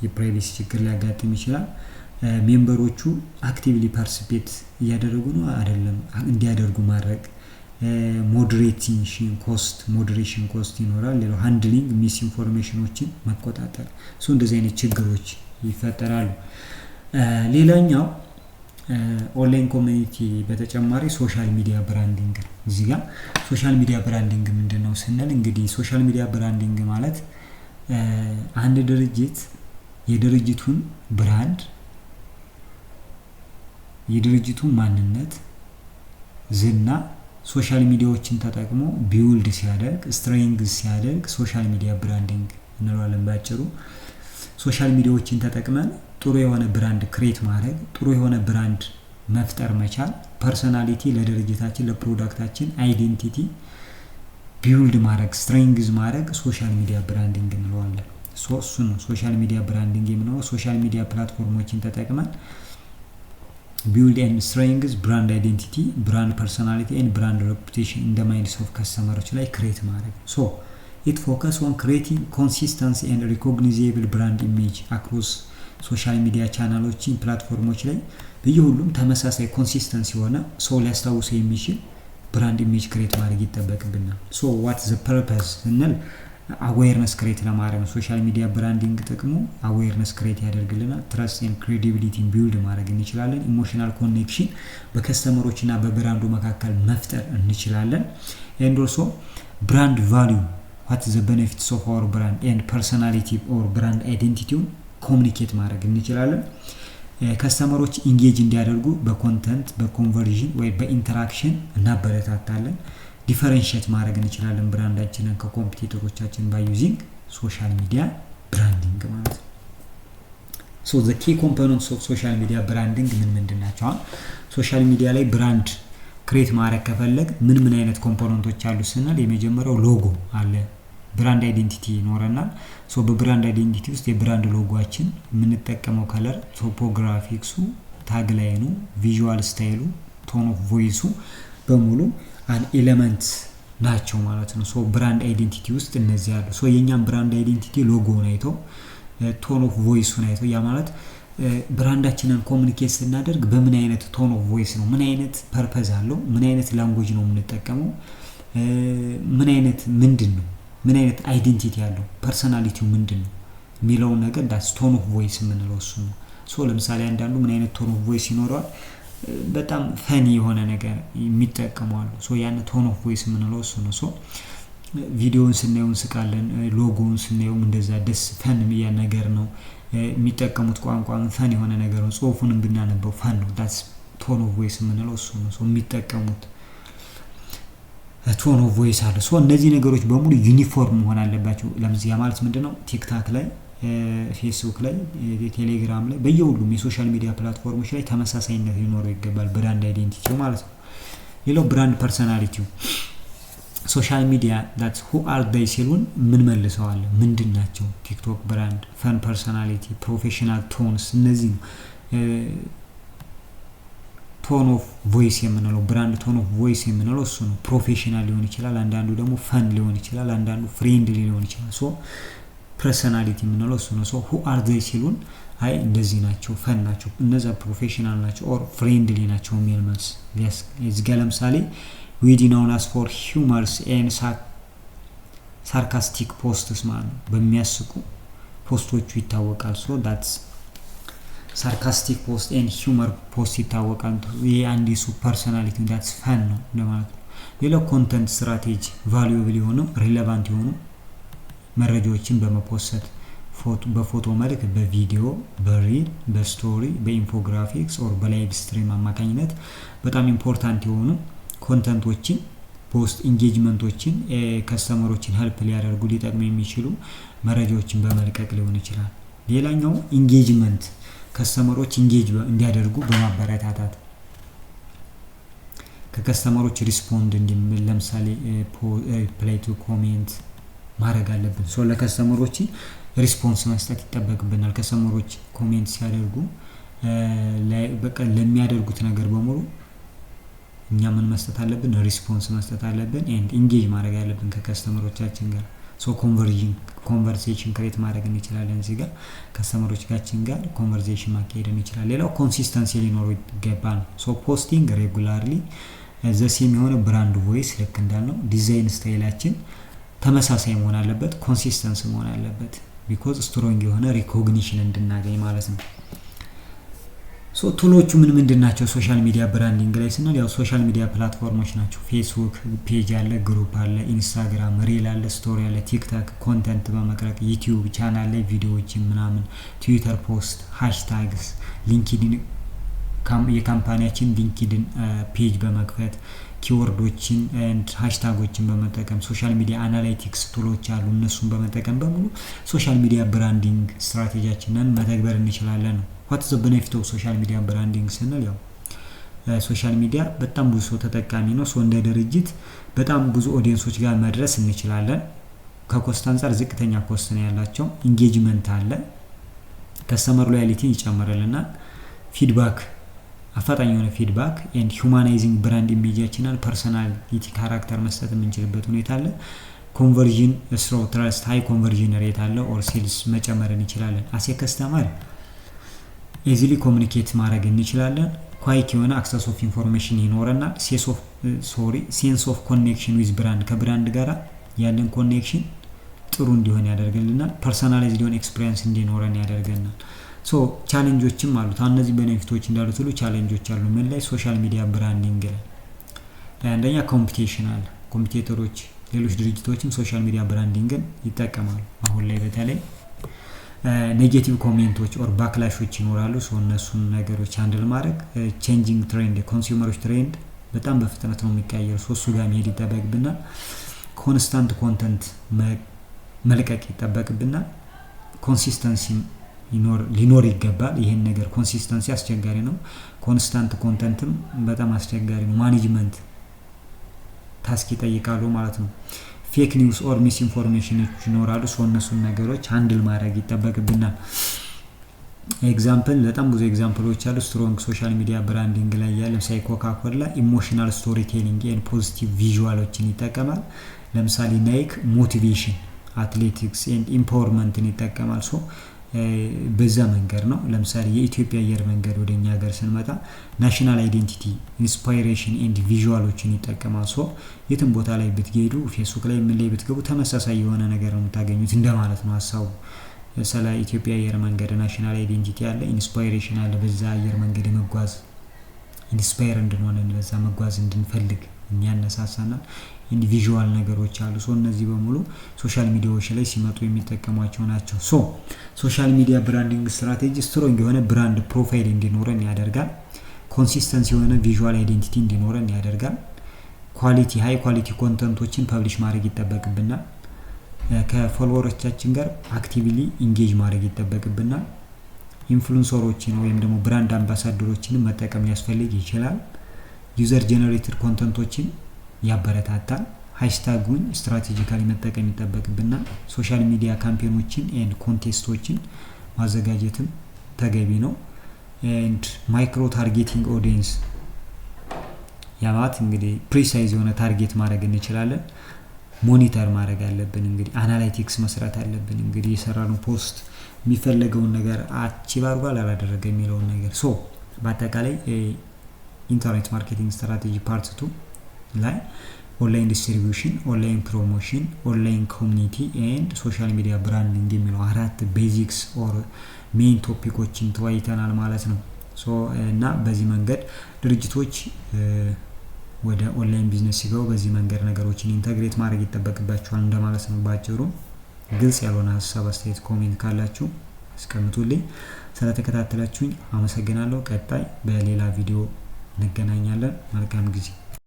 የፕራይቬሲ ችግር ሊያጋጥም ይችላል። ሜምበሮቹ አክቲቭሊ ፓርቲሲፔት እያደረጉ ነው አይደለም እንዲያደርጉ ማድረግ። ሞዴሬሽን ኮስት ይኖራል። ሌላው ሃንድሊንግ ሚስ ኢንፎርሜሽኖችን መቆጣጠር። እንደዚህ አይነት ችግሮች ይፈጠራሉ። ሌላኛው ኦንላይን ኮሚኒቲ በተጨማሪ ሶሻል ሚዲያ ብራንዲንግ ነው። እዚህ ጋር ሶሻል ሚዲያ ብራንዲንግ ምንድነው ስንል እንግዲህ ሶሻል ሚዲያ ብራንዲንግ ማለት አንድ ድርጅት የድርጅቱን ብራንድ፣ የድርጅቱን ማንነት፣ ዝና ሶሻል ሚዲያዎችን ተጠቅሞ ቢውልድ ሲያደርግ፣ ስትሬንግዝ ሲያደርግ ሶሻል ሚዲያ ብራንዲንግ እንለዋለን። ባጭሩ ሶሻል ሚዲያዎችን ተጠቅመን ጥሩ የሆነ ብራንድ ክሬት ማድረግ፣ ጥሩ የሆነ ብራንድ መፍጠር መቻል፣ ፐርሰናሊቲ ለድርጅታችን ለፕሮዳክታችን አይዴንቲቲ ቢውልድ ማድረግ፣ ስትሬንግዝ ማድረግ ሶሻል ሚዲያ ብራንዲንግ እንለዋለን። እሱ ነው ሶሻል ሚዲያ ብራንዲንግ የምንለው። ሶሻል ሚዲያ ፕላትፎርሞችን ተጠቅመን build and strengths brand identity, brand personality and brand reputation in the minds of customers ላይ create ማድረግ። it focus on creating consistency and recognizable brand image across social media ቻናሎችን ፕላትፎርሞች ላይ በየሁሉም ተመሳሳይ ኮንሲስተንሲ የሆነ ሰው ሊያስታውሰው የሚችል ብራንድ ኢሜጅ ክሬት ማድረግ ይጠበቅብናል። ሶ ዋት ዘ ፐርፐስ ስንል አዌርነስ ክሬት ለማድረግ ነው። ሶሻል ሚዲያ ብራንዲንግ ጥቅሙ አዌርነስ ክሬት ያደርግልናል። ትረስት ኤንድ ክሬዲቢሊቲን ቢልድ ማድረግ እንችላለን። ኢሞሽናል ኮኔክሽን በከስተመሮች እና በብራንዱ መካከል መፍጠር እንችላለን። ኤንድ ኦልሶ ብራንድ ቫሊዩ ዋት ዘ ቤኔፊትስ ኦፍ አወር ብራንድ ኤንድ ፐርሶናሊቲ ኦር ብራንድ አይዴንቲቲውን ኮሚኒኬት ማድረግ እንችላለን። ከስተመሮች ኢንጌጅ እንዲያደርጉ በኮንተንት በኮንቨርዥን ወይ በኢንተራክሽን እናበረታታለን። ዲፈረንሺየት ማድረግ እንችላለን ብራንዳችንን ከኮምፒቲተሮቻችን ባይ ዩዚንግ ሶሻል ሚዲያ ብራንዲንግ ማለት ነው። ሶ ዘ ኪ ኮምፖነንትስ ኦፍ ሶሻል ሚዲያ ብራንዲንግ ምን ናቸው? ሶሻል ሚዲያ ላይ ብራንድ ክሬት ማድረግ ከፈለግ ምን አይነት ኮምፖነንቶች አሉ ስንል የመጀመሪያው ሎጎ አለ። ብራንድ አይዴንቲቲ ይኖረናል። ሶ በብራንድ አይዴንቲቲ ውስጥ የብራንድ ሎጎአችን የምንጠቀመው ከለር፣ ቶፖግራፊክሱ፣ ታግላይኑ፣ ቪዥዋል ስታይሉ፣ ቶን ኦፍ ቮይሱ በሙሉ አን ኤሌመንት ናቸው ማለት ነው። ሶ ብራንድ አይዴንቲቲ ውስጥ እነዚህ አሉ። ሶ የኛም ብራንድ አይዴንቲቲ ሎጎውን አይተው ቶን ኦፍ ቮይሱን አይተው ያ ማለት ብራንዳችንን ኮሚኒኬት ስናደርግ በምን አይነት ቶን ኦፍ ቮይስ ነው፣ ምን አይነት ፐርፐዝ አለው፣ ምን አይነት ላንጉዌጅ ነው የምንጠቀመው፣ ምን አይነት አይዴንቲቲ ያለው ፐርሰናሊቲው ምንድነው የሚለውን ነገር ዳስ ቶን ኦፍ ቮይስ የምንለው እሱ ነው። ሶ ለምሳሌ አንዳንዱ ምን አይነት ቶን ኦፍ ቮይስ ይኖረዋል፣ በጣም ፈኒ የሆነ ነገር የሚጠቀሙ አሉ። ሶ ያን ቶን ኦፍ ቮይስ የምንለው እሱ ነው። ሶ ቪዲዮውን ስናየው እንስቃለን፣ ሎጎውን ስናየው እንደዛ ደስ ፈን የሚያ ነገር ነው። የሚጠቀሙት ቋንቋ ፈን የሆነ ነገር ነው። ጽሁፉንም ብናነበው ፈን ነው። ዳስ ቶን ኦፍ ቮይስ የምንለው እሱ ነው። ሶ የሚጠቀሙት ቶን ኦፍ ቮይስ አለ። ሶ እነዚህ ነገሮች በሙሉ ዩኒፎርም መሆን አለባቸው። ለምሳሌ ማለት ምንድነው ቲክታክ ላይ፣ ፌስቡክ ላይ፣ ቴሌግራም ላይ በየሁሉም የሶሻል ሚዲያ ፕላትፎርሞች ላይ ተመሳሳይነት ሊኖረው ይገባል ብራንድ አይዴንቲቲው ማለት ነው። ሌላው ብራንድ ፐርሰናሊቲው ሶሻል ሚዲያ ዳት who are they ሲሉን ምን መልሰዋል፣ ምንድናቸው? ቲክቶክ ብራንድ፣ ፈን ፐርሰናሊቲ፣ ፕሮፌሽናል ቶንስ፣ እነዚህ ቶን ኦፍ ቮይስ የምንለው ብራንድ ቶን ኦፍ ቮይስ የምንለው እሱ ነው። ፕሮፌሽናል ሊሆን ይችላል፣ አንዳንዱ ደግሞ ፈን ሊሆን ይችላል፣ አንዳንዱ ፍሬንድሊ ሊሆን ይችላል። ሶ ፐርሰናሊቲ የምንለው እሱ ነው። ሶ who are they ሲሉን አይ እንደዚህ ናቸው፣ ፈን ናቸው፣ እነዛ ፕሮፌሽናል ናቸው ኦር ፍሬንድሊ ናቸው የሚል መልስ እዚህ ጋር ለምሳሌ we known as for humors and sarcastic posts ማለት ነው። በሚያስቁ ፖስቶቹ ይታወቃል። ሶ that's sarcastic post and humor post ይታወቃል። ይሄ አንድ የሱ ፐርሰናሊቲ that's fun ነው ለማለት ነው። ሌላው ኮንተንት ስትራቴጂ ቫልዩብል የሆኑ ሪሌቫንት የሆኑ መረጃዎችን በመፖስት በፎቶ መልክ፣ በቪዲዮ፣ በሪል፣ በስቶሪ፣ በኢንፎግራፊክስ ኦር በላይቭ ስትሪም አማካኝነት በጣም ኢምፖርታንት የሆኑ ኮንተንቶችን ፖስት ኢንጌጅመንቶችን ከስተመሮችን ሄልፕ ሊያደርጉ ሊጠቅሙ የሚችሉ መረጃዎችን በመልቀቅ ሊሆን ይችላል። ሌላኛው ኢንጌጅመንት ከስተመሮች ኢንጌጅ እንዲያደርጉ በማበረታታት ከከስተመሮች ሪስፖንድ እንዲምል ለምሳሌ ሪፕላይ ቱ ኮሜንት ማድረግ አለብን። ሶ ለከስተመሮች ሪስፖንስ መስጠት ይጠበቅብናል። ከስተመሮች ኮሜንት ሲያደርጉ በቃ ለሚያደርጉት ነገር በሙሉ እኛ ምን መስጠት አለብን? ሪስፖንስ መስጠት አለብን ኤንድ ኢንጌጅ ማድረግ አለብን ከከስተመሮቻችን ጋር። ሶ ኮንቨርሴሽን ክሬት ማድረግ እንችላለን። እዚህ ጋር ከስተመሮቻችን ጋር ኮንቨርሴሽን ማካሄድ እንችላለን። ሌላው ኮንሲስተንሲ ሊኖረው ይገባል። ሶ ፖስቲንግ ሬጉላርሊ ዘሴም የሆነ ብራንድ ቮይስ ልክ እንዳልነው ዲዛይን ስታይላችን ተመሳሳይ መሆን አለበት፣ ኮንሲስተንስ መሆን አለበት ቢኮዝ ስትሮንግ የሆነ ሪኮግኒሽን እንድናገኝ ማለት ነው። ሶ ቱሎቹ ምንድናቸው? ሶሻል ሚዲያ ብራንዲንግ ላይ ስንል ያው ሶሻል ሚዲያ ፕላትፎርሞች ናቸው። ፌስቡክ ፔጅ አለ፣ ግሩፕ አለ፣ ኢንስታግራም ሪል አለ፣ ስቶሪ አለ፣ ቲክታክ ኮንተንት በመቅረጽ ዩቲዩብ ቻናል ላይ ቪዲዮዎችን ምናምን፣ ትዊተር ፖስት፣ ሃሽታግስ፣ ሊንክድኢን የካምፓኒያችን ሊንክድኢን ፔጅ በመክፈት ኪወርዶችን ኤንድ ሃሽታጎችን በመጠቀም ሶሻል ሚዲያ አናላይቲክስ ቱሎች አሉ። እነሱን በመጠቀም በሙሉ ሶሻል ሚዲያ ብራንዲንግ ስትራቴጂያችንን መተግበር እንችላለን ነው። what is the benefit of social media branding ስንል ያው ሶሻል ሚዲያ በጣም ብዙ ሰው ተጠቃሚ ነው። ሶ እንደ ድርጅት በጣም ብዙ ኦዲየንሶች ጋር መድረስ እንችላለን። ከኮስት አንፃር ዝቅተኛ ኮስት ነው ያላቸው። ኢንጌጅመንት አለ፣ ከስተመር ሎያሊቲ ይጨምራልና ፊድባክ አፋጣኝ የሆነ ፊድባክ ኤንድ ሁማናይዚንግ ብራንድ ኢሜጃችንን ፐርሰናሊቲ ካራክተር መስጠት የምንችልበት ሁኔታ አለ። ኮንቨርዥን ስሮ ትረስት ሃይ ኮንቨርዥን ሬት አለ ኦር ሴልስ መጨመር እንችላለን። አሴ ከስተመር ኢዚሊ ኮሙኒኬት ማድረግ እንችላለን። ኳይክ የሆነ አክሰስ ኦፍ ኢንፎርሜሽን ይኖረናል። ሴንስ ኦፍ ኮኔክሽን ዊዝ ብራንድ ከብራንድ ጋራ ያለን ኮኔክሽን ጥሩ እንዲሆን ያደርግልናል። ፐርሰናላይዝድ የሆነ ኤክስፒሪየንስ እንዲኖረን ያደርገናል። ሶ ቻሌንጆችም አሉት። እነዚህ ቤኔፊቶች እንዳሉት ሁሉ ቻሌንጆች አሉ። ምን ላይ? ሶሻል ሚዲያ ብራንዲንግ ላይ አንደኛ ኮምፒቲሽን አለ። ኮምፒቲተሮች ሌሎች ድርጅቶችም ሶሻል ሚዲያ ብራንዲንግን ይጠቀማሉ። አሁን ላይ በተለይ ኔጌቲቭ ኮሜንቶች ኦር ባክላሾች ይኖራሉ። ሶ እነሱን ነገሮች ሃንድል ማድረግ ቼንጂንግ ትሬንድ ኮንሱመሮች ትሬንድ በጣም በፍጥነት ነው የሚቀየረው። ሶ እሱ ጋር መሄድ ይጠበቅብናል። ኮንስታንት ኮንተንት መልቀቅ ይጠበቅብናል። ኮንሲስተንሲ ሊኖር ይገባል። ይሄን ነገር ኮንሲስተንሲ አስቸጋሪ ነው። ኮንስታንት ኮንተንትም በጣም አስቸጋሪ ነው። ማኔጅመንት ታስክ ይጠይቃሉ ማለት ነው። ፌክ ኒውስ ኦር ሚስ ኢንፎርሜሽኖች ይኖራሉ። ሶ እነሱን ነገሮች ሃንድል ማድረግ ይጠበቅብናል። ኤግዛምፕል በጣም ብዙ ኤግዛምፕሎች አሉ። ስትሮንግ ሶሻል ሚዲያ ብራንዲንግ ላይ ያለ ለምሳሌ ኮካኮላ ኢሞሽናል ስቶሪ ቴሊንግ ኤንድ ፖዚቲቭ ቪዥዋሎችን ይጠቀማል። ለምሳሌ ናይክ ሞቲቬሽን፣ አትሌቲክስ ኤንድ ኢምፓወርመንትን ይጠቀማል። ሶ በዛ መንገድ ነው። ለምሳሌ የኢትዮጵያ አየር መንገድ ወደኛ ሀገር ስንመጣ ናሽናል አይዴንቲቲ ኢንስፓይሬሽን ኤንድ ቪዥዋሎችን ይጠቀማል። ሶ የትም ቦታ ላይ ብትሄዱ ፌስቡክ ላይ ምን ላይ ብትገቡ ተመሳሳይ የሆነ ነገር ነው የምታገኙት እንደማለት ነው ሀሳቡ። ስለ ኢትዮጵያ አየር መንገድ ናሽናል አይዴንቲቲ አለ፣ ኢንስፓይሬሽን አለ። በዛ አየር መንገድ መጓዝ ኢንስፓየር እንድንሆን በዛ መጓዝ እንድንፈልግ የሚያነሳሳናል። ኢንዲቪዥዋል ነገሮች አሉ። ሶ እነዚህ በሙሉ ሶሻል ሚዲያዎች ላይ ሲመጡ የሚጠቀሟቸው ናቸው። ሶ ሶሻል ሚዲያ ብራንዲንግ ስትራቴጂ ስትሮንግ የሆነ ብራንድ ፕሮፋይል እንዲኖረን ያደርጋል። ኮንሲስተንሲ የሆነ ቪዥዋል አይዴንቲቲ እንዲኖረን ያደርጋል። ኳሊቲ ሃይ ኳሊቲ ኮንተንቶችን ፐብሊሽ ማድረግ ይጠበቅብናል። ከፎሎወሮቻችን ጋር አክቲቭሊ ኢንጌጅ ማድረግ ይጠበቅብናል። ኢንፍሉዌንሰሮችን ወይም ደግሞ ብራንድ አምባሳደሮችን መጠቀም ሊያስፈልግ ይችላል። ዩዘር ጀነሬትድ ኮንተንቶችን ያበረታታል። ሃሽታጉን ስትራቴጂካሊ መጠቀም ይጠበቅብናል። ሶሻል ሚዲያ ካምፔኖችን ኤንድ ኮንቴስቶችን ማዘጋጀትም ተገቢ ነው። ኤንድ ማይክሮ ታርጌቲንግ ኦዲየንስ ያማት እንግዲህ ፕሪሳይዝ የሆነ ታርጌት ማድረግ እንችላለን። ሞኒተር ማድረግ አለብን። እንግዲህ አናላይቲክስ መስራት አለብን። እንግዲህ የሰራነው ፖስት የሚፈለገውን ነገር አቺቭ አድርጓል አላደረገ የሚለውን ነገር። ሶ በአጠቃላይ ኢንተርኔት ማርኬቲንግ ስትራቴጂ ፓርት 2 ላይ ኦንላይን ዲስትሪቢዩሽን፣ ኦንላይን ፕሮሞሽን፣ ኦንላይን ኮሚኒቲ ኤንድ ሶሻል ሚዲያ ብራንዲንግ የሚለው 4 ቤዚክስ ኦር ሜን ቶፒኮችን ተወያይተናል ማለት ነው። ሶ እና በዚህ መንገድ ድርጅቶች ወደ ኦንላይን ቢዝነስ ሲገቡ በዚህ መንገድ ነገሮችን ኢንተግሬት ማድረግ ይጠበቅባቸዋል እንደማለት ነው። ባጭሩ ግልጽ ያልሆነ ሀሳብ አስተያየት ኮሜንት ካላችሁ አስቀምጡልኝ። ስለተከታተላችሁኝ አመሰግናለሁ። ቀጣይ በሌላ ቪዲዮ እንገናኛለን። መልካም ጊዜ